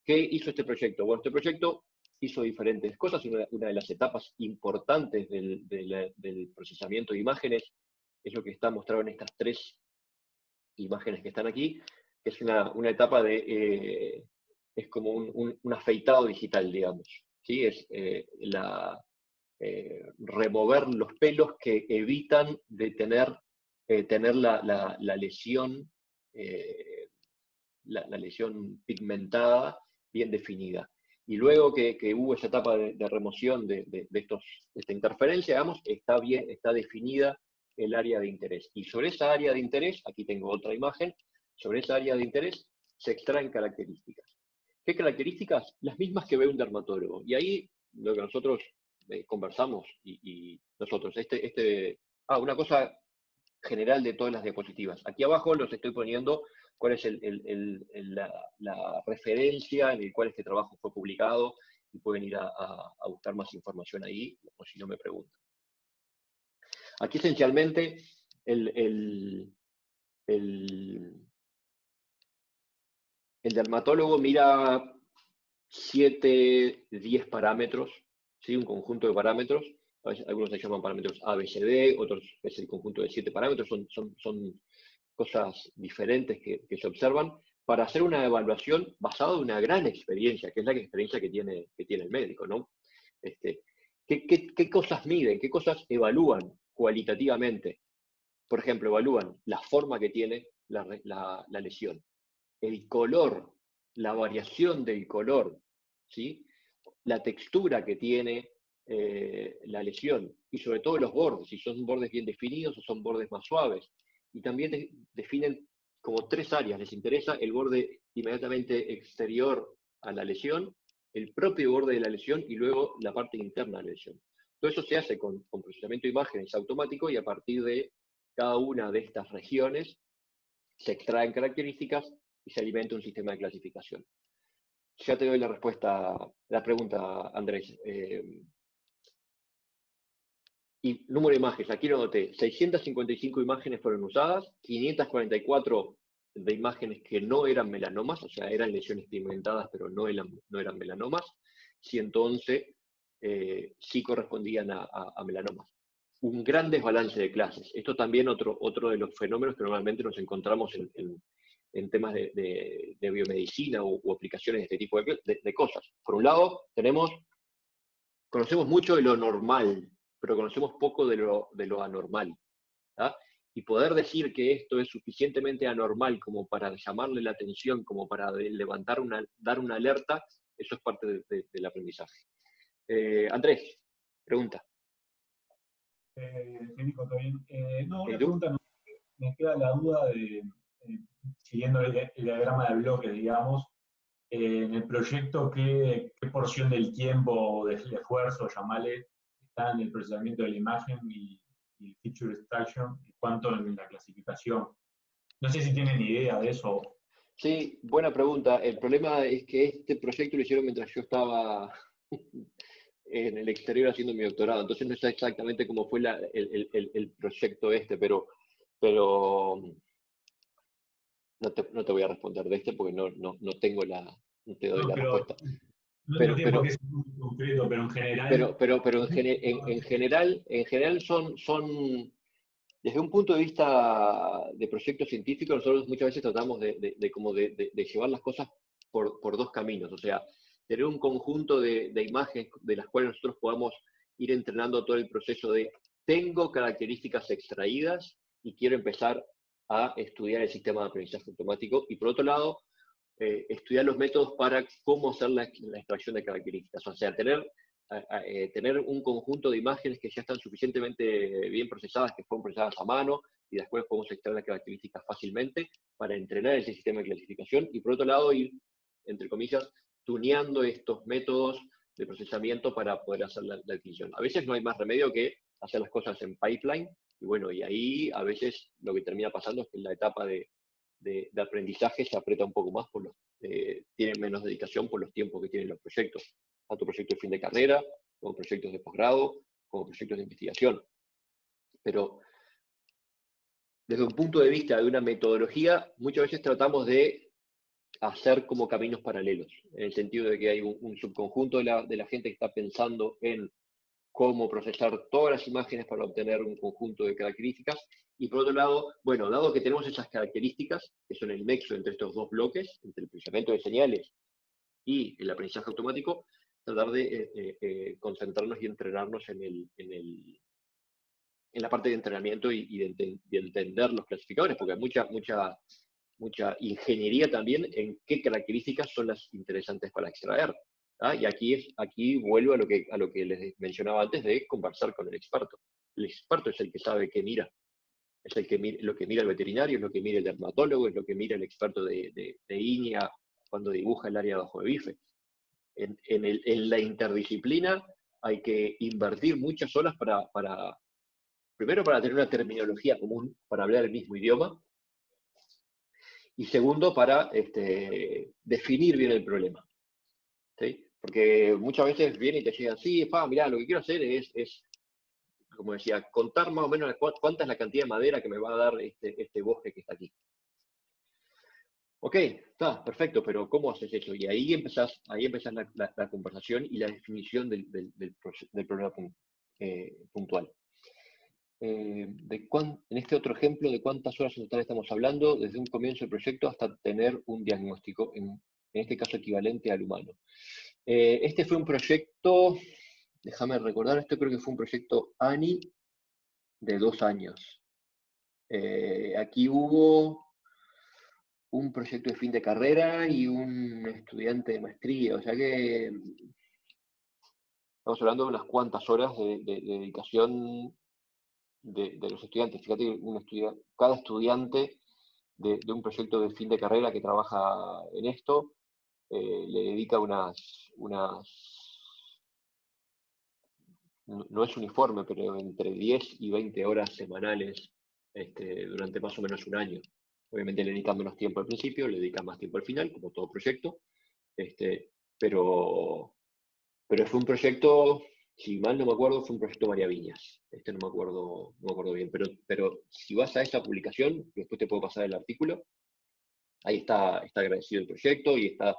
¿Qué hizo este proyecto? Bueno, este proyecto hizo diferentes cosas. Una de las etapas importantes del procesamiento de imágenes es lo que está mostrado en estas tres imágenes que están aquí, que es una etapa es como un afeitado digital, digamos. ¿Sí? Es remover los pelos que evitan de tener la lesión, la lesión pigmentada bien definida. Y luego que hubo esa etapa de remoción de esta interferencia, digamos, está definida el área de interés. Y sobre esa área de interés, aquí tengo otra imagen, sobre esa área de interés se extraen características. ¿Qué características? Las mismas que ve un dermatólogo. Y ahí lo que nosotros conversamos y nosotros, una cosa general de todas las diapositivas. Aquí abajo los estoy poniendo cuál es la referencia en el cual este trabajo fue publicado y pueden ir a buscar más información ahí, o si no me preguntan. Aquí esencialmente el dermatólogo mira 7, 10 parámetros, ¿sí? Un conjunto de parámetros. Algunos se llaman parámetros ABCD, otros es el conjunto de 7 parámetros, son cosas diferentes que se observan, para hacer una evaluación basada en una gran experiencia, que es la experiencia que tiene el médico, ¿no? ¿Qué cosas miden? ¿Qué cosas evalúan cualitativamente? Por ejemplo, evalúan la forma que tiene la lesión, el color, la variación del color, ¿sí? La textura que tiene la lesión y sobre todo los bordes, si son bordes bien definidos o son bordes más suaves. Y también definen como 3 áreas. Les interesa el borde inmediatamente exterior a la lesión, el propio borde de la lesión y luego la parte interna de la lesión. Todo eso se hace con procesamiento de imágenes automático y a partir de cada una de estas regiones se extraen características y se alimenta un sistema de clasificación. Ya te doy la respuesta, la pregunta, Andrés. Y número de imágenes, aquí lo noté, 655 imágenes fueron usadas, 544 de imágenes que no eran melanomas, o sea, eran lesiones pigmentadas, pero no eran melanomas, 111 sí correspondían a melanomas. Un gran desbalance de clases. Esto también otro de los fenómenos que normalmente nos encontramos en temas de biomedicina u aplicaciones de este tipo de cosas. Por un lado, conocemos mucho de lo normal, pero conocemos poco de lo anormal. ¿tá? Y poder decir que esto es suficientemente anormal como para llamarle la atención, como para dar una alerta, eso es parte del aprendizaje. Andrés, pregunta. Federico, ¿todo bien? No, ¿Y una tú? pregunta, me queda la duda de, siguiendo el diagrama de bloques, digamos, en el proyecto, ¿qué porción del tiempo o del esfuerzo, llamale, está en el procesamiento de la imagen y feature extraction, y cuánto en la clasificación? No sé si tienen idea de eso. Sí, buena pregunta. El problema es que este proyecto lo hicieron mientras yo estaba en el exterior haciendo mi doctorado, entonces no sé exactamente cómo fue el proyecto pero no te voy a responder de este porque no tengo no te doy No, la pero respuesta. no tiene por qué ser muy concreto, pero en general. Pero en general son, desde un punto de vista de proyecto científico, nosotros muchas veces tratamos de llevar las cosas por 2 caminos. O sea, tener un conjunto de imágenes de las cuales nosotros podamos ir entrenando todo el proceso de tengo características extraídas y quiero empezar a estudiar el sistema de aprendizaje automático. Y por otro lado, estudiar los métodos para cómo hacer la extracción de características. O sea, tener un conjunto de imágenes que ya están suficientemente bien procesadas, que fueron procesadas a mano, y después podemos extraer las características fácilmente para entrenar ese sistema de clasificación. Y por otro lado, ir, entre comillas, tuneando estos métodos de procesamiento para poder hacer la adquisición. A veces no hay más remedio que hacer las cosas en pipeline, y bueno, y ahí a veces lo que termina pasando es que en la etapa de aprendizaje se aprieta un poco más, tienen menos dedicación por los tiempos que tienen los proyectos, tanto proyectos de fin de carrera, como proyectos de posgrado, como proyectos de investigación. Pero desde un punto de vista de una metodología, muchas veces tratamos de hacer como caminos paralelos, en el sentido de que hay un subconjunto de la gente que está pensando en cómo procesar todas las imágenes para obtener un conjunto de características. Y por otro lado, bueno, dado que tenemos esas características, que son el nexo entre estos 2 bloques, entre el procesamiento de señales y el aprendizaje automático, tratar de concentrarnos y entrenarnos en la parte de entrenamiento y de entender los clasificadores, porque hay mucha ingeniería también en qué características son las interesantes para extraer. ¿Ah? Y aquí vuelvo a lo que les mencionaba antes de conversar con el experto. El experto es el que sabe qué mira. Es lo que mira el veterinario, es lo que mira el dermatólogo, es lo que mira el experto de INEA cuando dibuja el área bajo de bife. En la interdisciplina hay que invertir muchas horas primero para tener una terminología común, para hablar el mismo idioma, y segundo para definir bien el problema. ¿Sí? Porque muchas veces vienen y te llegan, sí, mirá, lo que quiero hacer es, como decía, contar más o menos cuánta es la cantidad de madera que me va a dar este bosque que está aquí. Ok, está, perfecto, pero ¿cómo haces eso? Y ahí empezás la conversación y la definición del problema puntual. en este otro ejemplo, de cuántas horas en total estamos hablando, desde un comienzo del proyecto hasta tener un diagnóstico, en este caso equivalente al humano. Este fue un proyecto, déjame recordar, este creo que fue un proyecto ANI de 2 años. Aquí hubo un proyecto de fin de carrera y un estudiante de maestría, o sea que estamos hablando de unas cuantas horas de dedicación de los estudiantes. Fíjate que cada estudiante de un proyecto de fin de carrera que trabaja en esto le dedica no es uniforme, pero entre 10 y 20 horas semanales durante más o menos un año. Obviamente le dedican menos tiempo al principio, le dedican más tiempo al final, como todo proyecto, pero fue un proyecto, si mal no me acuerdo, fue un proyecto María Viñas. No me acuerdo bien, pero si vas a esa publicación, después te puedo pasar el artículo, ahí está agradecido el proyecto y está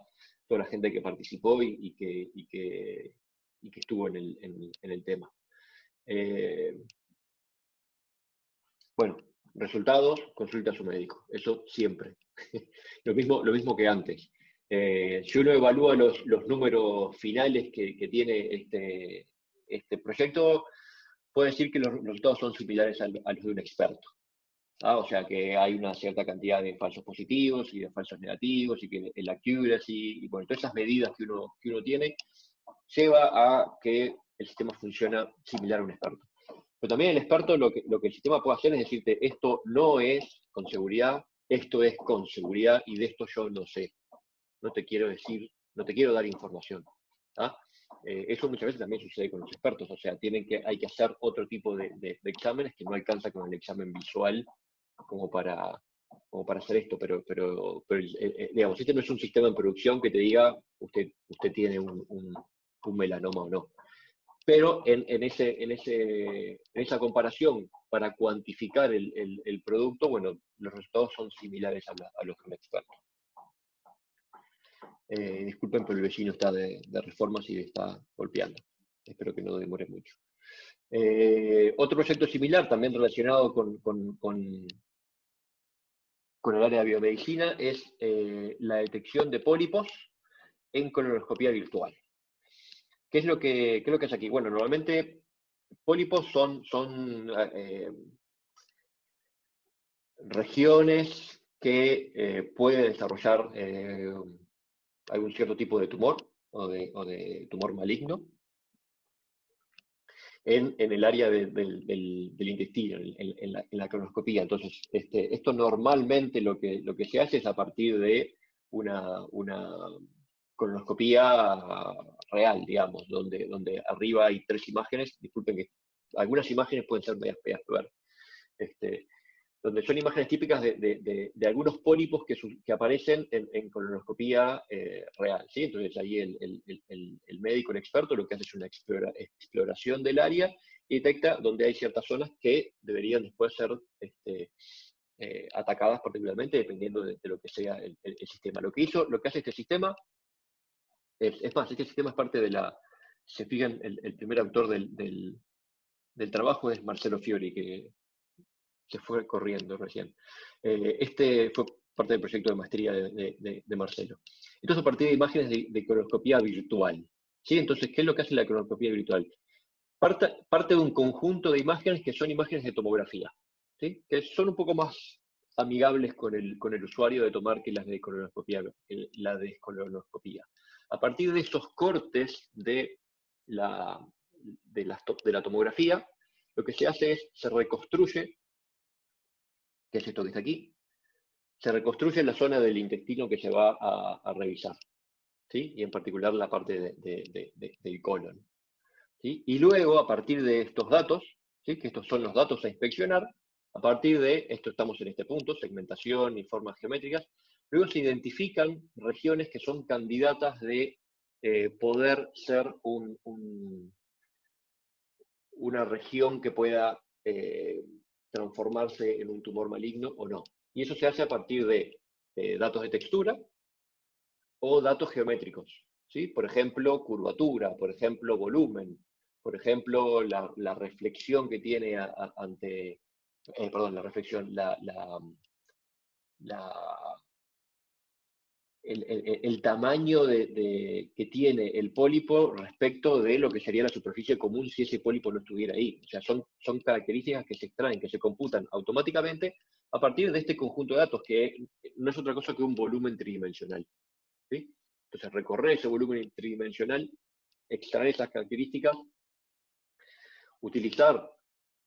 toda la gente que participó y que estuvo en el tema. Bueno, resultados, consulta a su médico, eso siempre. Lo mismo que antes. Si uno evalúa los números finales que tiene este proyecto, puede decir que los resultados son similares a los de un experto. O sea que hay una cierta cantidad de falsos positivos y de falsos negativos, y que el accuracy, y bueno, todas esas medidas que uno tiene, lleva a que el sistema funciona similar a un experto. Pero también el experto lo que el sistema puede hacer es decirte, esto no es con seguridad, esto es con seguridad, y de esto yo no sé. No te quiero decir, no te quiero dar información. Eso muchas veces también sucede con los expertos, o sea, hay que hacer otro tipo de exámenes que no alcanza con el examen visual como para hacer esto, pero digamos, este no es un sistema en producción que te diga usted tiene un melanoma o no. Pero en esa comparación, para cuantificar el producto, bueno, los resultados son similares a los de un experto. Disculpen, pero el vecino está de reformas y está golpeando. Espero que no demore mucho. Otro proyecto similar, también relacionado con el área de biomedicina, es la detección de pólipos en colonoscopía virtual. ¿Qué es lo que hace aquí? Bueno, normalmente pólipos son regiones que pueden desarrollar algún cierto tipo de tumor o de tumor maligno en el área del intestino, en la colonoscopía. Entonces, esto normalmente lo que se hace es a partir de una colonoscopía real, digamos, donde arriba hay 3 imágenes. Disculpen que algunas imágenes pueden ser medias feas de ver, donde son imágenes típicas de algunos pólipos que aparecen en colonoscopía real, ¿sí? Entonces ahí el médico, el experto, lo que hace es una exploración del área y detecta donde hay ciertas zonas que deberían después ser atacadas particularmente, dependiendo de lo que sea el sistema. Lo que hace este sistema es más, este sistema es parte de se fijan, el primer autor del trabajo es Marcelo Fiori, que se fue corriendo recién. Este fue parte del proyecto de maestría de Marcelo. Entonces, a partir de imágenes de colonoscopía virtual. ¿Sí? Entonces, ¿qué es lo que hace la colonoscopía virtual? Parte de un conjunto de imágenes que son imágenes de tomografía, ¿sí? Que son un poco más amigables con el usuario de tomar que las de colonoscopía, la descolonoscopía. A partir de esos cortes de la tomografía, lo que se hace es, se reconstruye, que es esto que está aquí, se reconstruye la zona del intestino que se va a revisar, ¿sí? Y en particular la parte del colon, ¿sí? Y luego, a partir de estos datos, ¿sí? Que estos son los datos a inspeccionar, a partir de esto estamos en este punto, segmentación y formas geométricas, luego se identifican regiones que son candidatas de poder ser una región que pueda transformarse en un tumor maligno o no. Y eso se hace a partir de datos de textura o datos geométricos, ¿sí? Por ejemplo, curvatura, por ejemplo, volumen, por ejemplo, la reflexión que tiene ante, perdón, la reflexión, el tamaño que tiene el pólipo respecto de lo que sería la superficie común si ese pólipo no estuviera ahí. O sea, son características que se extraen, que se computan automáticamente a partir de este conjunto de datos, que no es otra cosa que un volumen tridimensional. ¿Sí? Entonces, recorrer ese volumen tridimensional, extraer esas características, utilizar,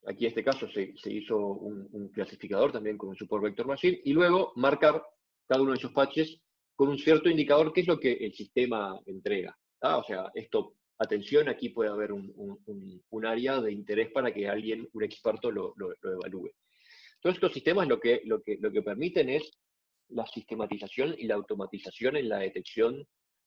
aquí en este caso se hizo un clasificador también con un support vector machine, y luego marcar cada uno de esos patches con un cierto indicador, que es lo que el sistema entrega. ¿Ah? O sea, esto, atención, aquí puede haber un área de interés para que alguien, un experto, lo evalúe. Todos estos sistemas lo que permiten es la sistematización y la automatización en la detección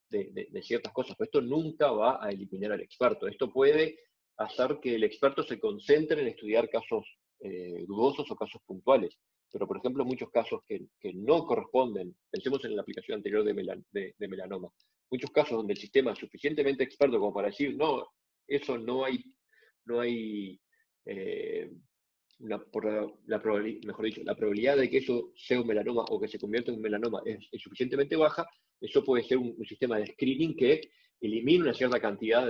de ciertas cosas. Pero esto nunca va a eliminar al experto. Esto puede hacer que el experto se concentre en estudiar casos dudosos o casos puntuales. Pero, por ejemplo, muchos casos que no corresponden, pensemos en la aplicación anterior de melanoma, muchos casos donde el sistema es suficientemente experto como para decir, no, eso no hay mejor dicho, la probabilidad de que eso sea un melanoma o que se convierta en un melanoma es suficientemente baja. Eso puede ser un sistema de screening que elimina una cierta cantidad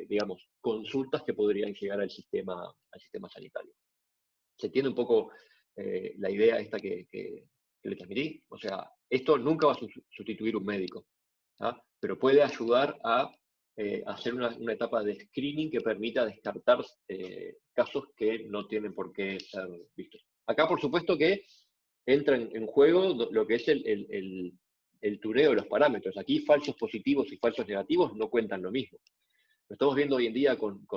digamos, consultas que podrían llegar al sistema sanitario. ¿Se entiende un poco la idea esta que le transmití? O sea, esto nunca va a sustituir un médico, ¿ah? Pero puede ayudar a hacer una etapa de screening que permita descartar casos que no tienen por qué ser vistos. Acá, por supuesto, que entra en juego lo que es el tureo de los parámetros. Aquí falsos positivos y falsos negativos no cuentan lo mismo. Lo estamos viendo hoy en día con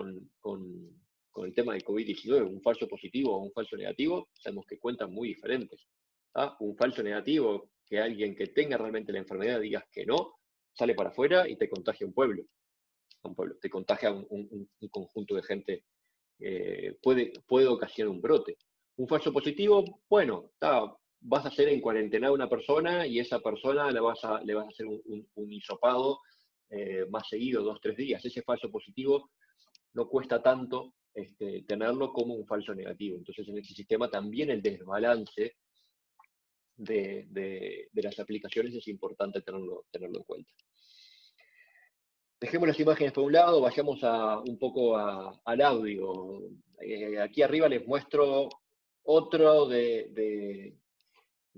el tema de COVID-19, un falso positivo o un falso negativo, sabemos que cuentan muy diferentes. ¿Ah? Un falso negativo, que alguien que tenga realmente la enfermedad digas que no, sale para afuera y te contagia un pueblo. Te contagia un conjunto de gente, puede ocasionar un brote. Un falso positivo, bueno, vas a hacer en cuarentena a una persona y esa persona le vas a hacer un hisopado más seguido, 2 o 3 días. Ese falso positivo no cuesta tanto tenerlo como un falso negativo. Entonces, en ese sistema también el desbalance de las aplicaciones es importante tenerlo en cuenta. Dejemos las imágenes por un lado, vayamos un poco al audio. Aquí arriba les muestro otro de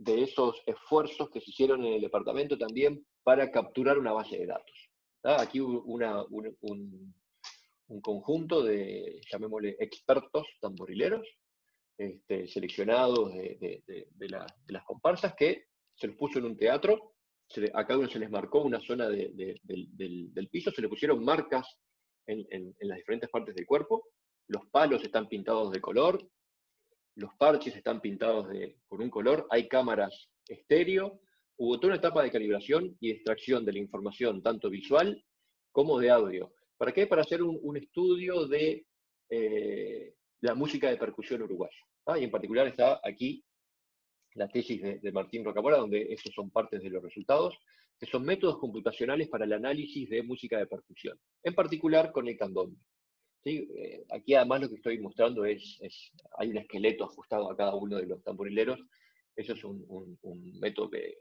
esos esfuerzos que se hicieron en el departamento también para capturar una base de datos. Aquí un conjunto de, llamémosle, expertos tamborileros, seleccionados de las comparsas, que se los puso en un teatro. A cada uno se les marcó una zona del piso, se le pusieron marcas en las diferentes partes del cuerpo. Los palos están pintados de color, los parches están pintados con un color, hay cámaras estéreo. Hubo toda una etapa de calibración y extracción de la información, tanto visual como de audio. ¿Para qué? Para hacer un estudio de la música de percusión uruguaya. Y en particular está aquí la tesis de Martín Rocamora, donde esos son partes de los resultados, que son métodos computacionales para el análisis de música de percusión, en particular con el candombe. ¿Sí? Aquí además lo que estoy mostrando hay un esqueleto ajustado a cada uno de los tamborileros. Eso es un método que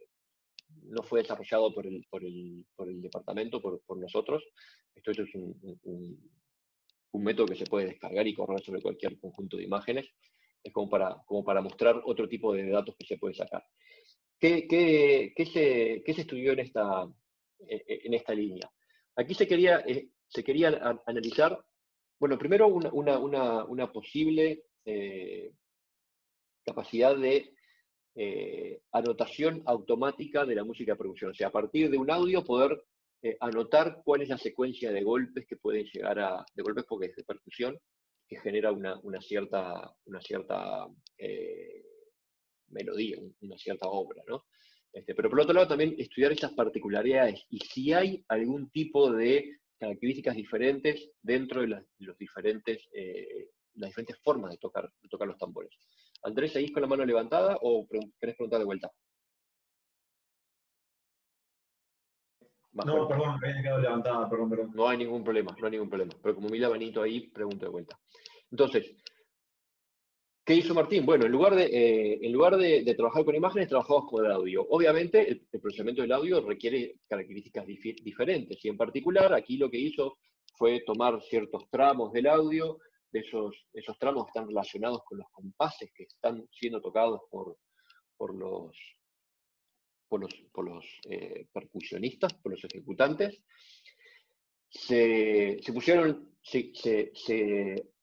no fue desarrollado por el departamento, por nosotros. Esto es un método que se puede descargar y correr sobre cualquier conjunto de imágenes. Es como para mostrar otro tipo de datos que se puede sacar. ¿Qué se estudió en esta línea? Aquí se quería analizar, bueno, primero una posible capacidad de anotación automática de la música de percusión. O sea, a partir de un audio poder anotar cuál es la secuencia de golpes que pueden llegar de golpes porque es de percusión, que genera una cierta melodía, una cierta obra, ¿no? Pero por otro lado también estudiar esas particularidades y si hay algún tipo de características diferentes dentro de las diferentes formas de tocar los tambores. Andrés, ¿seguís con la mano levantada o querés preguntar de vuelta? Más No, fuerte. perdón, me había quedado levantada, perdón. No hay ningún problema, no hay ningún problema. Pero como vi la manito ahí, pregunto de vuelta. Entonces, ¿qué hizo Martín? Bueno, en lugar de trabajar con imágenes, trabajamos con el audio. Obviamente, el procesamiento del audio requiere características diferentes. Y en particular, aquí lo que hizo fue tomar ciertos tramos del audio. Esos tramos están relacionados con los compases que están siendo tocados por los, por los percusionistas, por los ejecutantes. Se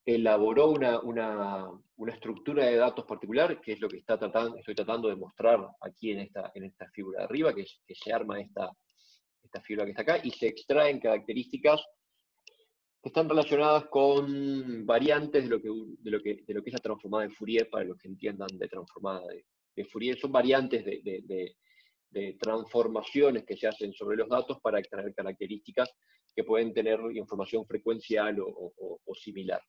elaboró una estructura de datos particular, que es lo que estoy tratando de mostrar aquí en esta figura de arriba, que se arma esta figura que está acá, y se extraen características que están relacionadas con variantes de lo que es la transformada de Fourier, para los que entiendan de transformada de Fourier. Son variantes de transformaciones que se hacen sobre los datos para extraer características que pueden tener información frecuencial o similar.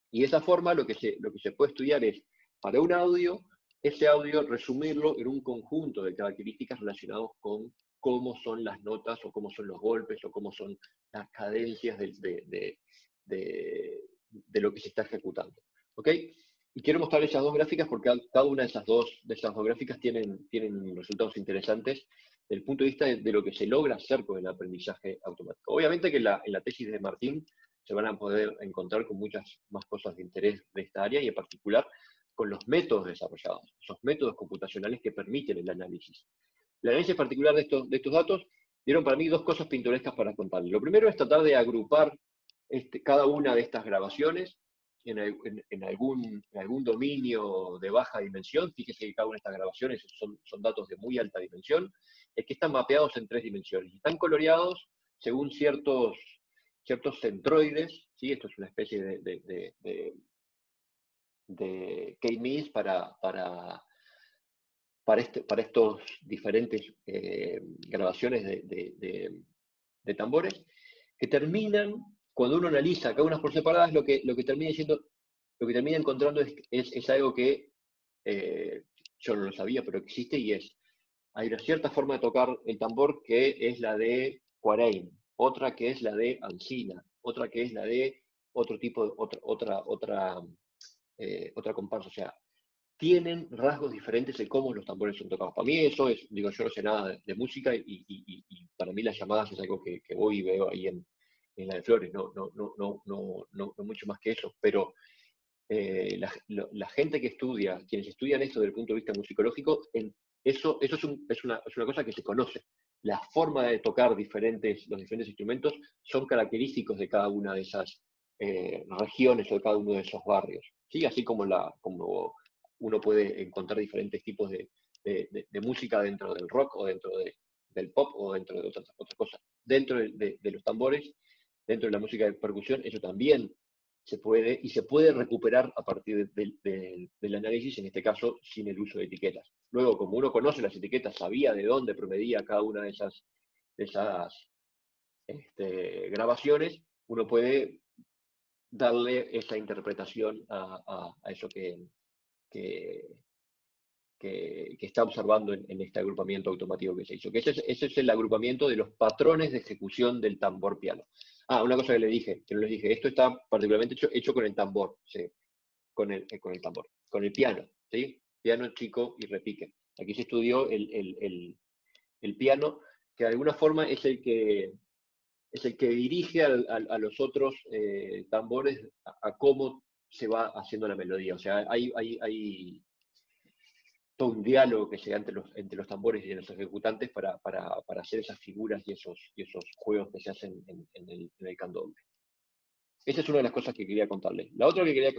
Y de esa forma lo que se puede estudiar es, para un audio, ese audio resumirlo en un conjunto de características relacionadas con cómo son las notas, o cómo son los golpes, o cómo son las cadencias de lo que se está ejecutando. ¿Ok? Y quiero mostrar esas dos gráficas porque cada una de esas dos gráficas tienen resultados interesantes desde el punto de vista de lo que se logra hacer con el aprendizaje automático. Obviamente que en la tesis de Martín se van a poder encontrar con muchas más cosas de interés de esta área, y en particular con los métodos desarrollados, esos métodos computacionales que permiten el análisis. El análisis particular de estos datos dieron para mí dos cosas pintorescas para contarles. Lo primero es tratar de agrupar cada una de estas grabaciones en algún dominio de baja dimensión. Fíjese que cada una de estas grabaciones son datos de muy alta dimensión, que están mapeados en 3 dimensiones. Están coloreados según ciertos centroides, ¿sí? Esto es una especie de K-means para estos diferentes grabaciones de tambores, que terminan, cuando uno analiza cada una por separadas, lo que termina encontrando es algo que yo no lo sabía, pero existe, y hay una cierta forma de tocar el tambor que es la de Quarein, otra que es la de Ancina, otra que es la de otro tipo, otra comparsa. O sea, tienen rasgos diferentes en cómo los tambores son tocados. Para mí eso es, digo, yo no sé nada de música, y para mí las llamadas es algo que voy y veo ahí en la de Flores, no mucho más que eso, pero la gente que estudia, quienes estudian esto desde el punto de vista musicológico, eso es una cosa que se conoce. La forma de tocar los diferentes instrumentos son característicos de cada una de esas regiones o de cada uno de esos barrios. ¿Sí? Así como uno puede encontrar diferentes tipos de música dentro del rock, o dentro del pop, o dentro de otras cosas. Dentro de los tambores, dentro de la música de percusión, eso también se puede recuperar a partir del análisis, en este caso sin el uso de etiquetas. Luego, como uno conoce las etiquetas, sabía de dónde provenía cada una de esas grabaciones, uno puede darle esa interpretación a eso que está observando en este agrupamiento automático que se hizo. Que ese es el agrupamiento de los patrones de ejecución del tambor piano. Una cosa que no les dije, esto está particularmente hecho con el tambor, ¿sí? Con el tambor, con el piano, ¿sí? Piano chico y repique. Aquí se estudió el piano, que de alguna forma es el que dirige a los otros tambores a cómo se va haciendo la melodía. O sea, hay todo un diálogo que se da entre los tambores y los ejecutantes para hacer esas figuras y esos juegos que se hacen en el candombe. Esa es una de las cosas que quería contarles. La otra que quería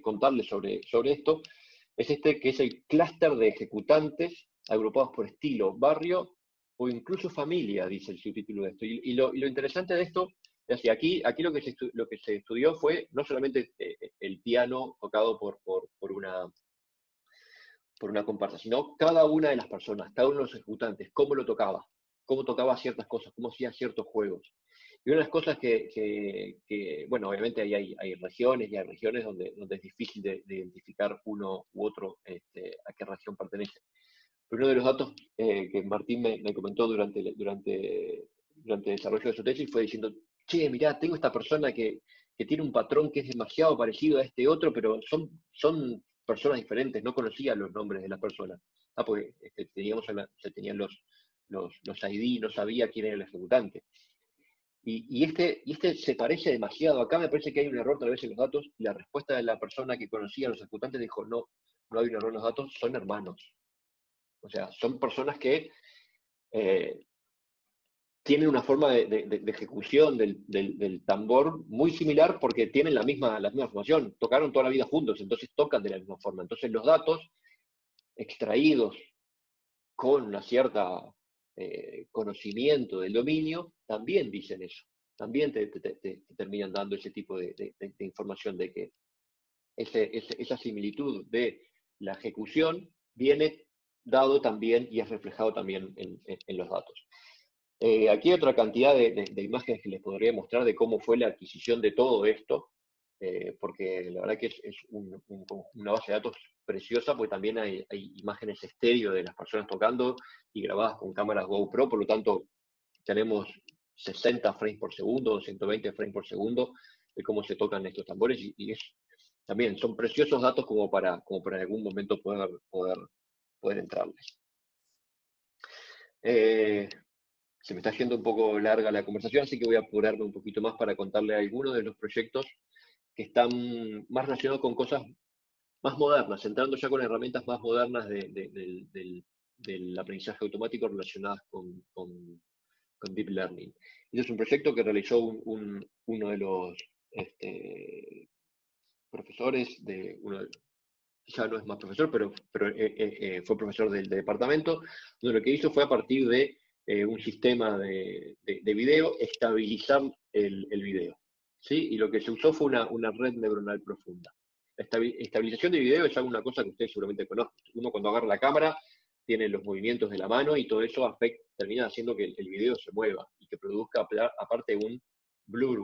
contarles sobre esto es que es el clúster de ejecutantes agrupados por estilo, barrio o incluso familia, dice el subtítulo de esto. Y lo interesante de esto es que aquí lo que se estudió fue no solamente el piano tocado por una comparsa, sino cada una de las personas, cada uno de los ejecutantes, cómo tocaba ciertas cosas, cómo hacía ciertos juegos. Y una de las cosas bueno, obviamente hay regiones, y hay regiones donde es difícil de identificar uno u otro a qué región pertenece. Pero uno de los datos que Martín me comentó durante el desarrollo de su tesis fue diciendo, che, mirá, tengo esta persona que tiene un patrón que es demasiado parecido a este otro, pero son personas diferentes, no conocía los nombres de las personas. Porque se tenían los ID, no sabía quién era el ejecutante. Y este se parece demasiado. Acá me parece que hay un error tal vez en los datos, y la respuesta de la persona que conocía a los ejecutantes dijo, no hay un error en los datos, son hermanos. O sea, son personas que tienen una forma de ejecución del tambor muy similar porque tienen la misma formación, tocaron toda la vida juntos, entonces tocan de la misma forma. Entonces los datos extraídos con una cierta conocimiento del dominio también dicen eso, también te terminan dando ese tipo de información de que esa similitud de la ejecución viene dado también y es reflejado también en los datos. Aquí hay otra cantidad de imágenes que les podría mostrar de cómo fue la adquisición de todo esto, porque la verdad que es una base de datos preciosa, porque también hay imágenes estéreo de las personas tocando y grabadas con cámaras GoPro, por lo tanto tenemos 60 frames por segundo, 120 frames por segundo de cómo se tocan estos tambores, y también son preciosos datos como para en algún momento poder entrarles. Se me está yendo un poco larga la conversación, así que voy a apurarme un poquito más para contarle algunos de los proyectos que están más relacionados con cosas más modernas, entrando ya con herramientas más modernas del aprendizaje automático relacionadas con Deep Learning. Este es un proyecto que realizó uno de los profesores ya no es más profesor, pero fue profesor del departamento, donde lo que hizo fue a partir de un sistema de video, estabilizar el video. ¿Sí? Y lo que se usó fue una red neuronal profunda. La estabilización de video es alguna cosa que ustedes seguramente conocen. Uno cuando agarra la cámara tiene los movimientos de la mano y todo eso termina haciendo que el video se mueva y que produzca aparte un blur,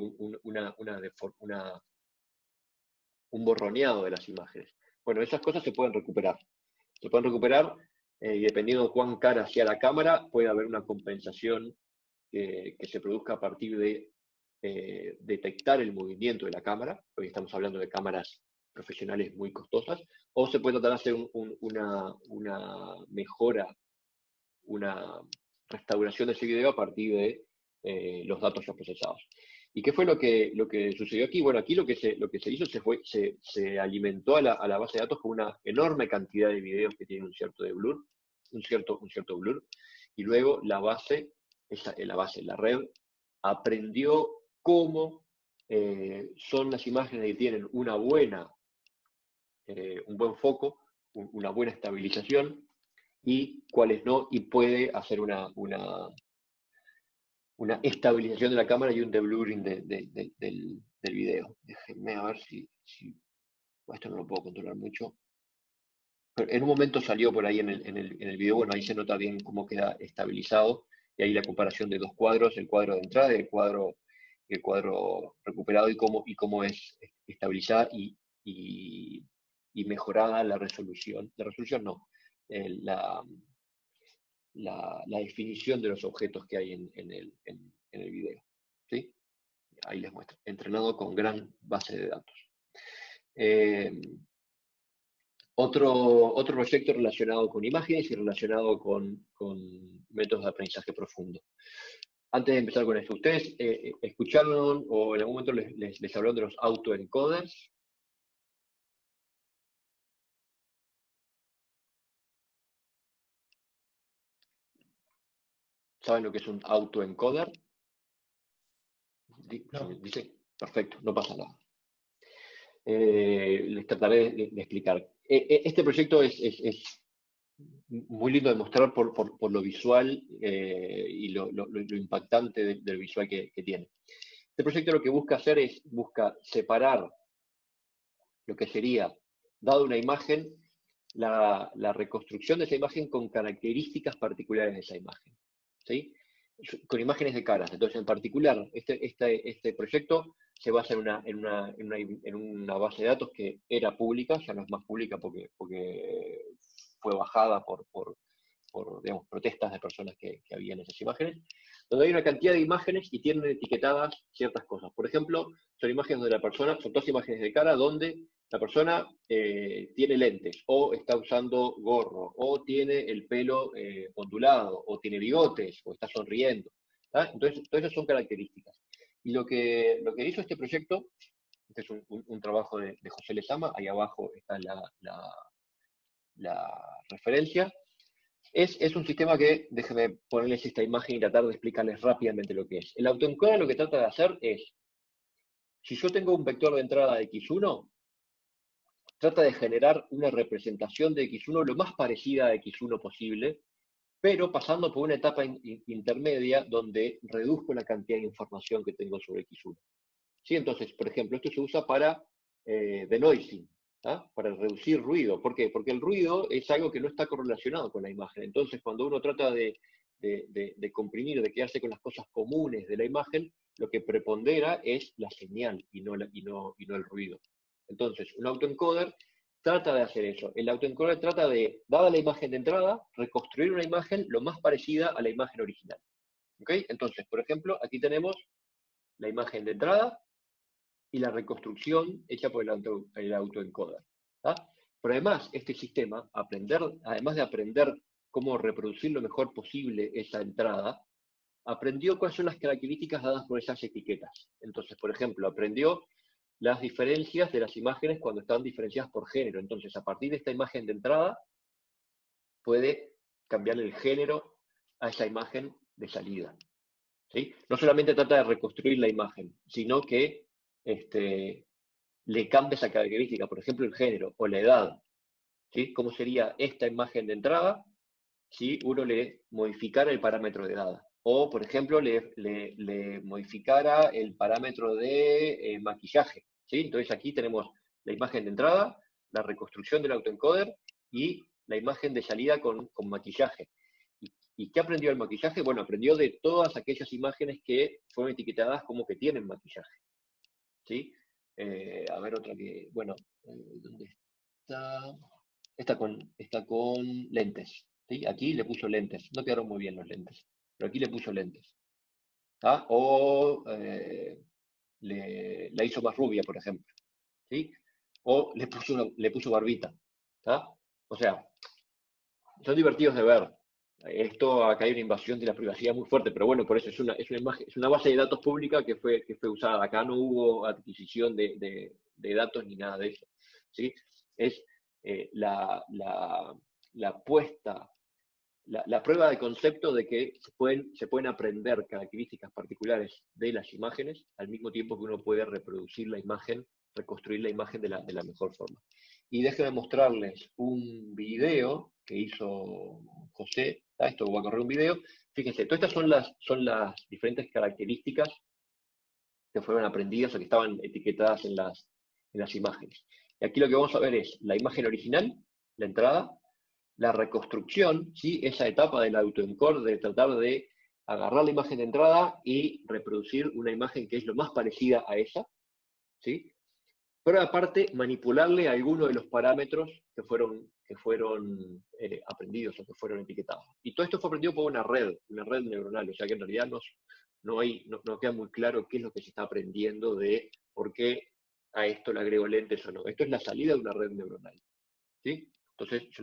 un borroneado de las imágenes. Bueno, esas cosas se pueden recuperar. Se pueden recuperar y dependiendo de cuán cara sea la cámara, puede haber una compensación que se produzca a partir de detectar el movimiento de la cámara. Hoy estamos hablando de cámaras profesionales muy costosas, o se puede tratar de hacer una mejora, una restauración de ese video a partir de los datos ya procesados. ¿Y qué fue lo que sucedió aquí? Bueno, aquí lo que se hizo se alimentó a la base de datos con una enorme cantidad de videos que tienen un cierto blur, y luego la red aprendió cómo son las imágenes que tienen un buen foco, una buena estabilización, y cuáles no, y puede hacer una estabilización de la cámara y un deblurring del video. Déjenme a ver si esto no lo puedo controlar mucho. Pero en un momento salió por ahí en el video, bueno, ahí se nota bien cómo queda estabilizado, y ahí la comparación de dos cuadros, el cuadro de entrada y el cuadro recuperado, y cómo es estabilizada y mejorada la resolución. La resolución no, la definición de los objetos que hay en el video. ¿Sí? Ahí les muestro. Entrenado con gran base de datos. Otro proyecto relacionado con imágenes y relacionado con métodos de aprendizaje profundo. Antes de empezar con esto, ¿ustedes escucharon o en algún momento les hablaron de los autoencoders? ¿Saben lo que es un autoencoder? No. Dice, perfecto, no pasa nada. Les trataré de explicar. Este proyecto es muy lindo de mostrar por lo visual y lo impactante del visual que tiene. Este proyecto lo que busca hacer busca separar lo que sería, dado una imagen, la reconstrucción de esa imagen con características particulares de esa imagen. ¿Sí? Con imágenes de caras. Entonces, en particular, este proyecto se basa en una base de datos que era pública, ya no es más pública porque fue bajada por digamos, protestas de personas que había en esas imágenes, donde hay una cantidad de imágenes y tienen etiquetadas ciertas cosas. Por ejemplo, son imágenes de la persona, son dos imágenes de cara donde la persona tiene lentes, o está usando gorro, o tiene el pelo ondulado, o tiene bigotes, o está sonriendo. ¿Tá? Entonces, todas esas son características. Y lo que hizo este proyecto, este es un trabajo de José Lezama, ahí abajo está la referencia, es un sistema que, déjenme ponerles esta imagen y tratar de explicarles rápidamente lo que es. El autoencoder lo que trata de hacer es, si yo tengo un vector de entrada de x1, trata de generar una representación de x1 lo más parecida a x1 posible, pero pasando por una etapa intermedia donde reduzco la cantidad de información que tengo sobre x1. ¿Sí? Entonces, por ejemplo, esto se usa para denoising, ¿ah? Para reducir ruido. ¿Por qué? Porque el ruido es algo que no está correlacionado con la imagen. Entonces, cuando uno trata de comprimir, de quedarse con las cosas comunes de la imagen, lo que prepondera es la señal y no el ruido. Entonces, un autoencoder trata de hacer eso. El autoencoder trata de, dada la imagen de entrada, reconstruir una imagen lo más parecida a la imagen original. ¿Ok? Entonces, por ejemplo, aquí tenemos la imagen de entrada y la reconstrucción hecha por el autoencoder. Pero además, este sistema, además de aprender cómo reproducir lo mejor posible esa entrada, aprendió cuáles son las características dadas por esas etiquetas. Entonces, por ejemplo, aprendió las diferencias de las imágenes cuando están diferenciadas por género. Entonces, a partir de esta imagen de entrada, puede cambiarle el género a esa imagen de salida. ¿Sí? No solamente trata de reconstruir la imagen, sino que le cambia esa característica, por ejemplo, el género o la edad. ¿Sí? ¿Cómo sería esta imagen de entrada si uno le modificara el parámetro de edad? O, por ejemplo, le modificara el parámetro de maquillaje. ¿Sí? Entonces aquí tenemos la imagen de entrada, la reconstrucción del autoencoder y la imagen de salida con maquillaje. ¿Y qué aprendió el maquillaje? Bueno, aprendió de todas aquellas imágenes que fueron etiquetadas como que tienen maquillaje. ¿Sí? A ver otra que, bueno, ¿dónde está? Está con lentes. ¿Sí? Aquí le puso lentes. No quedaron muy bien los lentes, pero aquí le puso lentes. ¿Ah? O la hizo más rubia, por ejemplo. ¿Sí? O le puso barbita. ¿Ah? O sea, son divertidos de ver. Esto, acá hay una invasión de la privacidad muy fuerte, pero bueno, por eso es una base de datos pública que fue usada. Acá no hubo adquisición de datos ni nada de eso. ¿Sí? Es la prueba de concepto de que se pueden aprender características particulares de las imágenes al mismo tiempo que uno puede reproducir la imagen, reconstruir la imagen de la mejor forma. Y déjenme mostrarles un video que hizo José. Esto voy a correr un video. Fíjense, todas estas son las diferentes características que fueron aprendidas o que estaban etiquetadas en las imágenes. Y aquí lo que vamos a ver es la imagen original, la entrada, la reconstrucción, ¿sí? Esa etapa del autoencoder de tratar de agarrar la imagen de entrada y reproducir una imagen que es lo más parecida a esa, ¿sí? Pero aparte manipularle algunos de los parámetros que fueron aprendidos o que fueron etiquetados. Y todo esto fue aprendido por una red neuronal, o sea que en realidad no queda muy claro qué es lo que se está aprendiendo de por qué a esto le agrego lentes o no. Esto es la salida de una red neuronal. ¿Sí? Entonces yo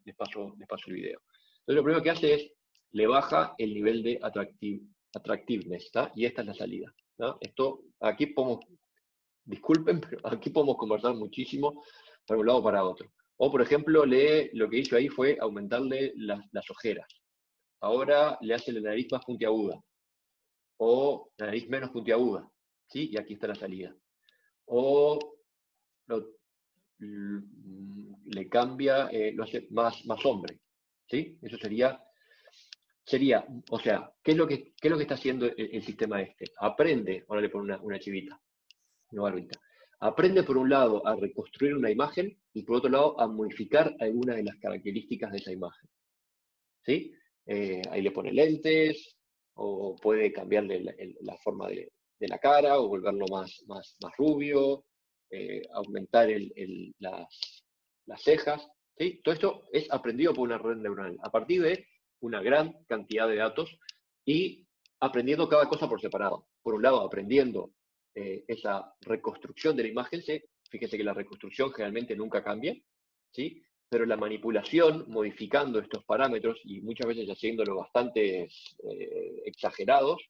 les paso el video. Entonces lo primero que hace es, le baja el nivel de attractiveness, ¿tá? Y esta es la salida. ¿tá? Esto, aquí podemos, disculpen, pero aquí podemos conversar muchísimo para un lado o para otro. O, por ejemplo, lo que hizo ahí fue aumentarle las ojeras. Ahora le hace la nariz más puntiaguda. O la nariz menos puntiaguda. ¿Sí? Y aquí está la salida. O le cambia, lo hace más hombre. ¿Sí? Eso sería, o sea, ¿qué es lo que está haciendo el sistema este? Aprende, ahora le pongo una chivita, una barbita. Aprende por un lado a reconstruir una imagen y por otro lado a modificar algunas de las características de esa imagen. ¿Sí? Ahí le pone lentes, o puede cambiarle la forma de la cara, o volverlo más rubio, aumentar las cejas. ¿sí? Todo esto es aprendido por una red neuronal, a partir de una gran cantidad de datos y aprendiendo cada cosa por separado. Por un lado, aprendiendo esa reconstrucción de la imagen, ¿sí? Fíjense que la reconstrucción generalmente nunca cambia, ¿sí? Pero la manipulación, modificando estos parámetros y muchas veces haciéndolo bastante exagerados,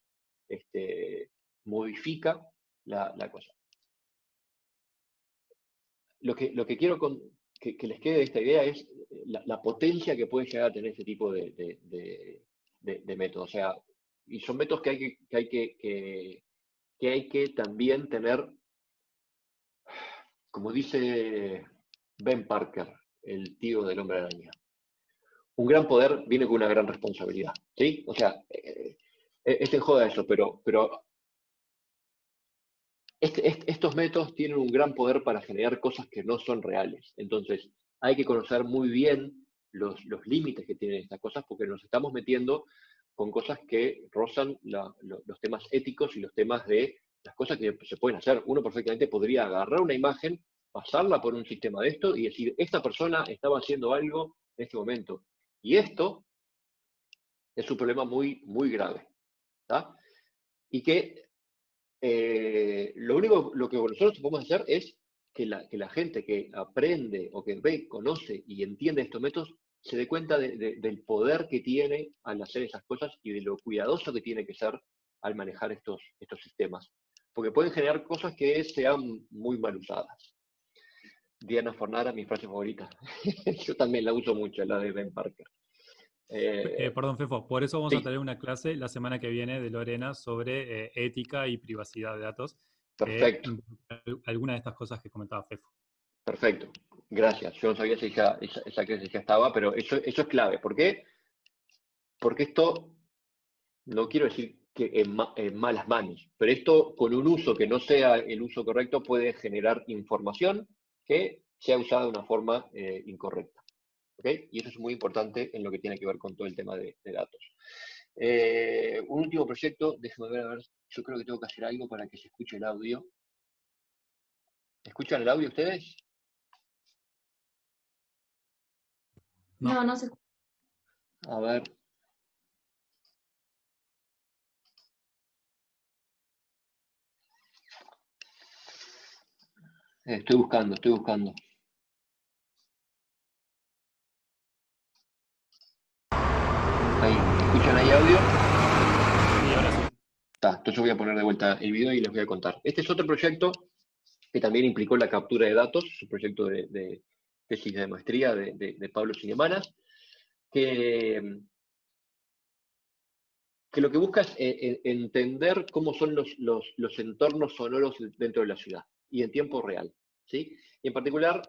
modifica la cosa. Lo que quiero que les quede de esta idea es la potencia que puede llegar a tener este tipo de métodos. O sea, y son métodos que hay que también tener, como dice Ben Parker, el tío del Hombre Araña. Un gran poder viene con una gran responsabilidad, ¿sí? O sea, es en joda eso, pero estos métodos tienen un gran poder para generar cosas que no son reales. Entonces, hay que conocer muy bien los límites que tienen estas cosas, porque nos estamos metiendo con cosas que rozan los temas éticos y los temas de las cosas que se pueden hacer. Uno perfectamente podría agarrar una imagen, pasarla por un sistema de esto y decir, esta persona estaba haciendo algo en este momento. Y esto es un problema muy, muy grave, ¿tá? Y que lo que nosotros podemos hacer es que la gente que aprende o que ve, conoce y entiende estos métodos se dé cuenta del poder que tiene al hacer esas cosas y de lo cuidadoso que tiene que ser al manejar estos sistemas. Porque pueden generar cosas que sean muy mal usadas. Diana Fornara, mi frase favorita. Yo también la uso mucho, la de Ben Parker. Perdón, Fefo, por eso vamos sí. a tener una clase la semana que viene de Lorena sobre ética y privacidad de datos. Perfecto. Alguna de estas cosas que comentaba Fefo. Perfecto, gracias. Yo no sabía si esa clase ya estaba, pero eso es clave. ¿Por qué? Porque esto, no quiero decir que en malas manos, pero esto con un uso que no sea el uso correcto puede generar información que sea usada de una forma incorrecta. ¿Okay? Y eso es muy importante en lo que tiene que ver con todo el tema de datos. Un último proyecto, déjenme ver, a ver, yo creo que tengo que hacer algo para que se escuche el audio. ¿Escuchan el audio ustedes? No se escucha. A ver. Estoy buscando. Ahí, ¿escuchan ahí audio? Sí, ahora sí. Entonces voy a poner de vuelta el video y les voy a contar. Este es otro proyecto que también implicó la captura de datos, es un proyecto de tesis de maestría de Pablo Cinemanas, que lo que busca es entender cómo son los entornos sonoros dentro de la ciudad y en tiempo real, ¿sí? Y en particular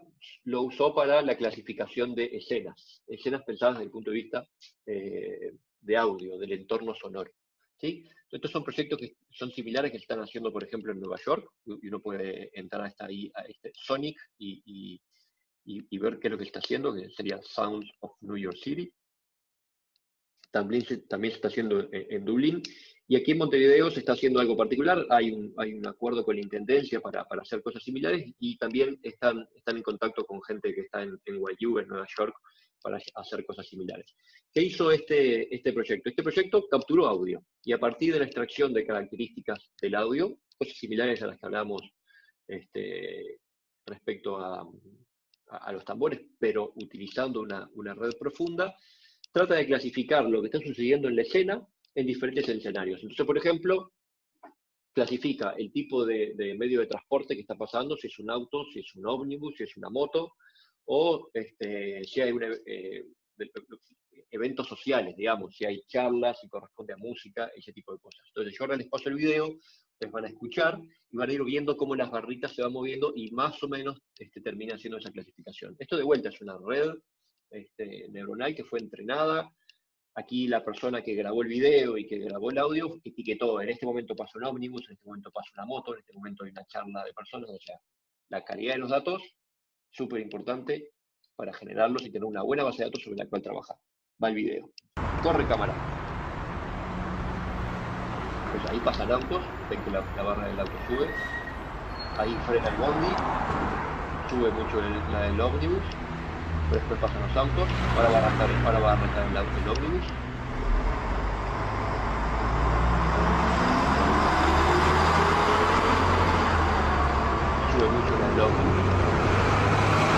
lo usó para la clasificación de escenas pensadas desde el punto de vista de audio, del entorno sonoro, ¿sí? Estos son proyectos que son similares que se están haciendo, por ejemplo, en Nueva York, y uno puede entrar hasta ahí a Sonic y ver qué es lo que está haciendo, que sería Sounds of New York City. También se está haciendo en Dublín. Y aquí en Montevideo se está haciendo algo particular. Hay un acuerdo con la Intendencia para hacer cosas similares y también están en contacto con gente que está en NYU, en Nueva York, para hacer cosas similares. ¿Qué hizo este proyecto? Este proyecto capturó audio y a partir de la extracción de características del audio, cosas similares a las que hablamos respecto a los tambores, pero utilizando una red profunda, trata de clasificar lo que está sucediendo en la escena en diferentes escenarios. Entonces, por ejemplo, clasifica el tipo de medio de transporte que está pasando, si es un auto, si es un ómnibus, si es una moto, o si hay eventos sociales, digamos, si hay charlas, si corresponde a música, ese tipo de cosas. Entonces yo ahora les paso el video, ustedes van a escuchar y van a ir viendo cómo las barritas se van moviendo y más o menos termina haciendo esa clasificación. Esto de vuelta es una red neuronal que fue entrenada. Aquí la persona que grabó el video y que grabó el audio etiquetó, en este momento pasa un ómnibus, en este momento pasa una moto, en este momento hay una charla de personas, o sea, la calidad de los datos, súper importante para generarlos y tener una buena base de datos sobre la cual trabajar. Va el video. Corre cámara. Pues ahí pasan autos, ven que la barra del auto sube, ahí frena el bondi, sube mucho el ómnibus, pero después pasan los autos. Ahora va a arrancar el ómnibus. Sube mucho el ómnibus.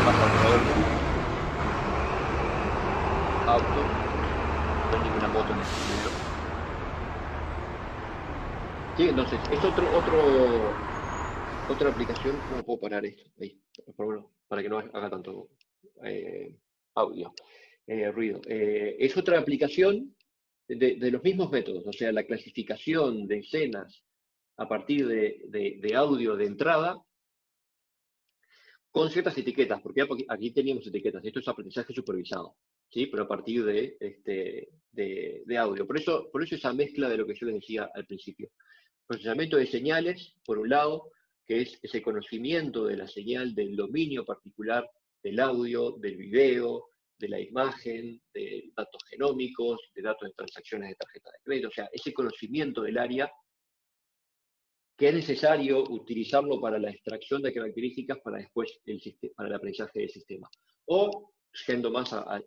Pasa otro ómnibus. Auto. No hay ninguna moto en este video. Sí, entonces, es otra aplicación. ¿Cómo puedo parar esto? Ahí, para que no haga tanto audio, ruido. Es otra aplicación de los mismos métodos, o sea, la clasificación de escenas a partir de audio de entrada con ciertas etiquetas, porque aquí teníamos etiquetas, esto es aprendizaje supervisado, ¿sí? Pero a partir de audio. Por eso esa mezcla de lo que yo les decía al principio. Procesamiento de señales, por un lado, que es ese conocimiento de la señal, del dominio particular del audio, del video, de la imagen, de datos genómicos, de datos de transacciones de tarjeta de crédito, o sea, ese conocimiento del área que es necesario utilizarlo para la extracción de características para después para el aprendizaje del sistema. O, yendo más a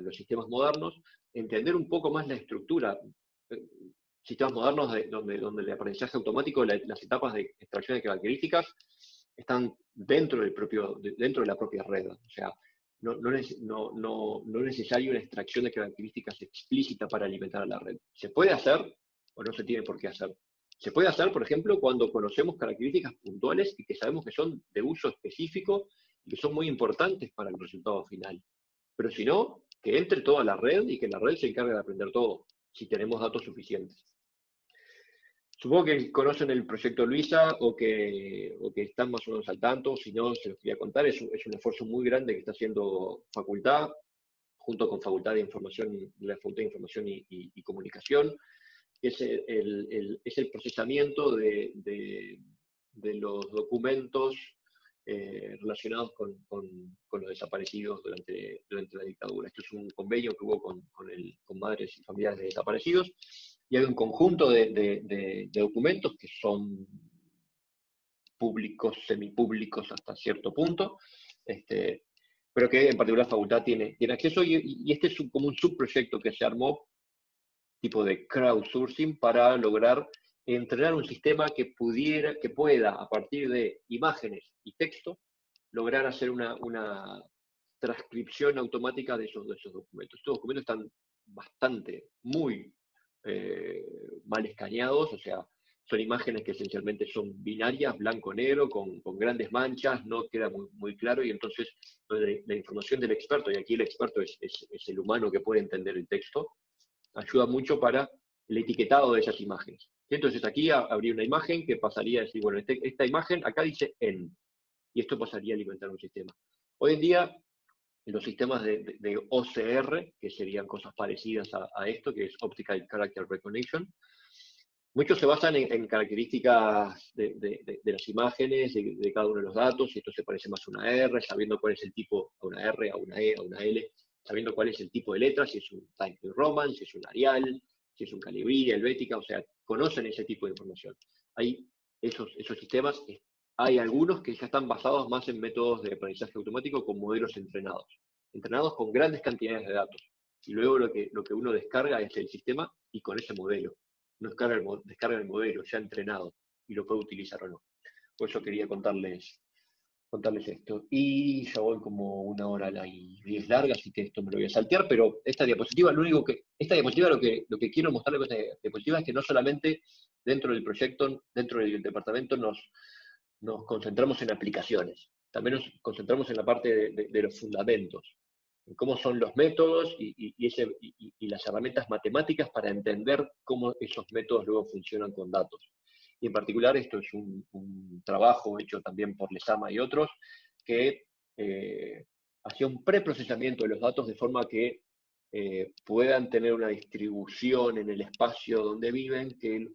los sistemas modernos, entender un poco más la estructura. Sistemas modernos donde el aprendizaje automático, las etapas de extracción de características están dentro de la propia red. O sea, no es necesario una extracción de características explícita para alimentar a la red. Se puede hacer o no se tiene por qué hacer. Se puede hacer, por ejemplo, cuando conocemos características puntuales y que sabemos que son de uso específico y que son muy importantes para el resultado final. Pero si no, que entre toda la red y que la red se encargue de aprender todo, si tenemos datos suficientes. Supongo que conocen el proyecto Luisa o que están más o menos al tanto, si no, se los quería contar. Es un esfuerzo muy grande que está haciendo Facultad, junto con Facultad de Información, la Facultad de Información y Comunicación, que es el procesamiento de los documentos relacionados con los desaparecidos durante la dictadura. Esto es un convenio que hubo con madres y familiares de desaparecidos, y hay un conjunto de documentos que son públicos, semipúblicos hasta cierto punto, pero que en particular Facultad tiene acceso, y este es como un subproyecto que se armó, tipo de crowdsourcing, para lograr entrenar un sistema que pueda, a partir de imágenes y texto, lograr hacer una transcripción automática de esos documentos. Estos documentos están muy mal escaneados, o sea, son imágenes que esencialmente son binarias, blanco-negro, con grandes manchas, no queda muy claro, y entonces la información del experto, y aquí el experto es el humano que puede entender el texto, ayuda mucho para el etiquetado de esas imágenes. Entonces aquí habría una imagen que pasaría a decir, bueno, esta imagen acá dice EN, y esto pasaría a alimentar un sistema. Hoy en día, los sistemas de OCR, que serían cosas parecidas a esto, que es Optical Character Recognition, muchos se basan en características de las imágenes, de cada uno de los datos, y esto se parece más a una R, sabiendo cuál es el tipo, a una R, a una E, a una L, sabiendo cuál es el tipo de letra, si es un Times New Roman, si es un Arial, si es un Calibri, Helvética, o sea, conocen ese tipo de información. Hay esos sistemas, hay algunos que ya están basados más en métodos de aprendizaje automático con modelos entrenados con grandes cantidades de datos. Y luego lo que uno descarga es el sistema y con ese modelo. No descarga el modelo ya entrenado y lo puede utilizar o no. Por eso quería contarles esto. Y ya voy como 1 hora y 10 larga, así que esto me lo voy a saltear, pero esta diapositiva lo que quiero mostrarles con esta diapositiva es que no solamente dentro del proyecto, dentro del departamento nos concentramos en aplicaciones, también nos concentramos en la parte de los fundamentos, en cómo son los métodos y las herramientas matemáticas para entender cómo esos métodos luego funcionan con datos. Y en particular esto es un trabajo hecho también por Lezama y otros, que hacía un preprocesamiento de los datos de forma que puedan tener una distribución en el espacio donde viven, que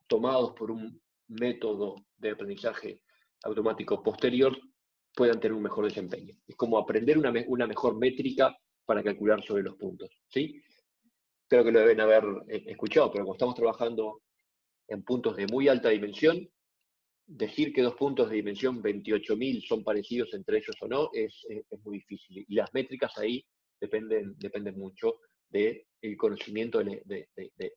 tomados por un método de aprendizaje automático posterior puedan tener un mejor desempeño. Es como aprender una mejor métrica para calcular sobre los puntos, ¿sí? Creo que lo deben haber escuchado, pero como estamos trabajando en puntos de muy alta dimensión, decir que dos puntos de dimensión 28.000 son parecidos entre ellos o no es muy difícil. Y las métricas ahí dependen mucho del conocimiento de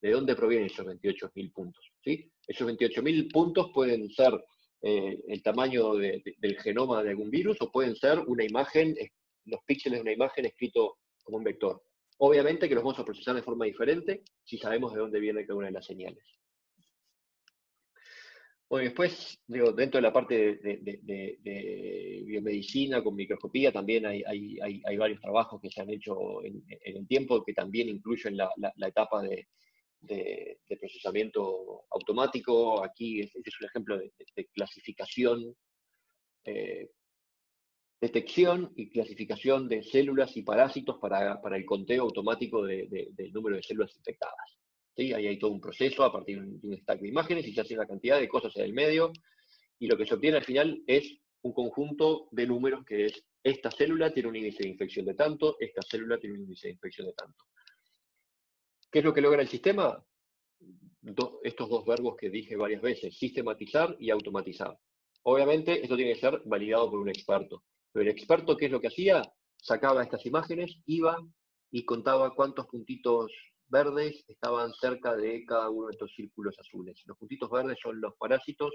dónde provienen esos 28.000 puntos. ¿Sí? Esos 28.000 puntos pueden ser el tamaño del genoma de algún virus o pueden ser una imagen, los píxeles de una imagen escrito como un vector. Obviamente que los vamos a procesar de forma diferente si sabemos de dónde viene cada una de las señales. Bueno, después, digo, dentro de la parte de biomedicina con microscopía también hay varios trabajos que se han hecho en el tiempo que también incluyen la etapa de procesamiento automático. Aquí este es un ejemplo de clasificación, detección y clasificación de células y parásitos para el conteo automático del número de células infectadas. ¿Sí? Ahí hay todo un proceso a partir de un stack de imágenes y se hace una cantidad de cosas en el medio y lo que se obtiene al final es un conjunto de números que es esta célula tiene un índice de infección de tanto, esta célula tiene un índice de infección de tanto. ¿Qué es lo que logra el sistema? Estos dos verbos que dije varias veces, sistematizar y automatizar. Obviamente esto tiene que ser validado por un experto, pero el experto, ¿qué es lo que hacía? Sacaba estas imágenes, iba y contaba cuántos puntitos verdes estaban cerca de cada uno de estos círculos azules. Los puntitos verdes son los parásitos,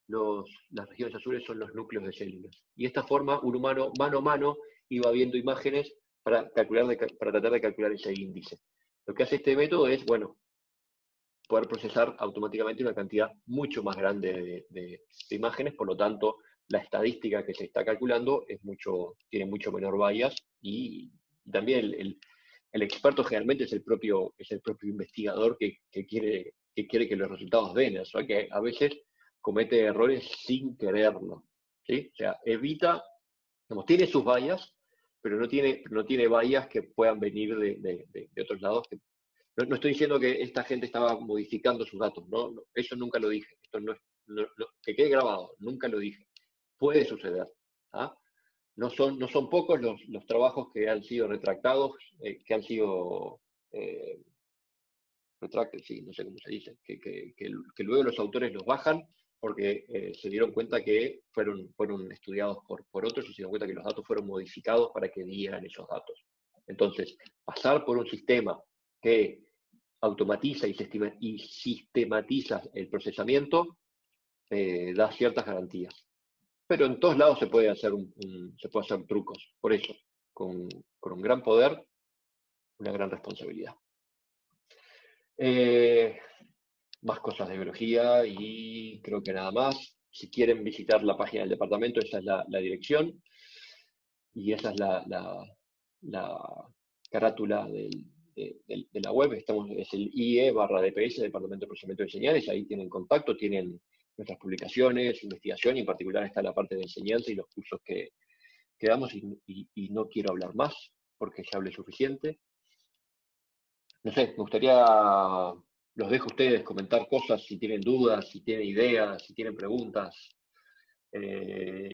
las regiones azules son los núcleos de células. Y de esta forma, un humano, mano a mano, iba viendo imágenes para tratar de calcular ese índice. Lo que hace este método es, bueno, poder procesar automáticamente una cantidad mucho más grande de imágenes, por lo tanto, la estadística que se está calculando tiene mucho menor bias y también el experto generalmente es el propio investigador que quiere que los resultados den, o sea que a veces comete errores sin quererlo, ¿sí? O sea, tiene sus bias, pero no tiene bias que puedan venir de otros lados. No estoy diciendo que esta gente estaba modificando sus datos, no, eso nunca lo dije, esto que quede grabado, nunca lo dije. Puede suceder, ¿ah? No son pocos los trabajos que han sido retractados, que han sido sí, no sé cómo se dice, que luego los autores los bajan porque se dieron cuenta que fueron estudiados por otros y se dieron cuenta que los datos fueron modificados para que dieran esos datos. Entonces, pasar por un sistema que automatiza y sistematiza el procesamiento da ciertas garantías. Pero en todos lados se puede hacer trucos. Por eso, con un gran poder, una gran responsabilidad. Más cosas de biología y creo que nada más. Si quieren visitar la página del departamento, esa es la dirección y esa es la carátula de la web. Es el IE/DPS, Departamento de Procesamiento de Señales. Ahí tienen contacto, tienen nuestras publicaciones, investigación y en particular está la parte de enseñanza y los cursos que damos y no quiero hablar más porque ya hablé suficiente. No sé, me gustaría, los dejo a ustedes comentar cosas si tienen dudas, si tienen ideas, si tienen preguntas.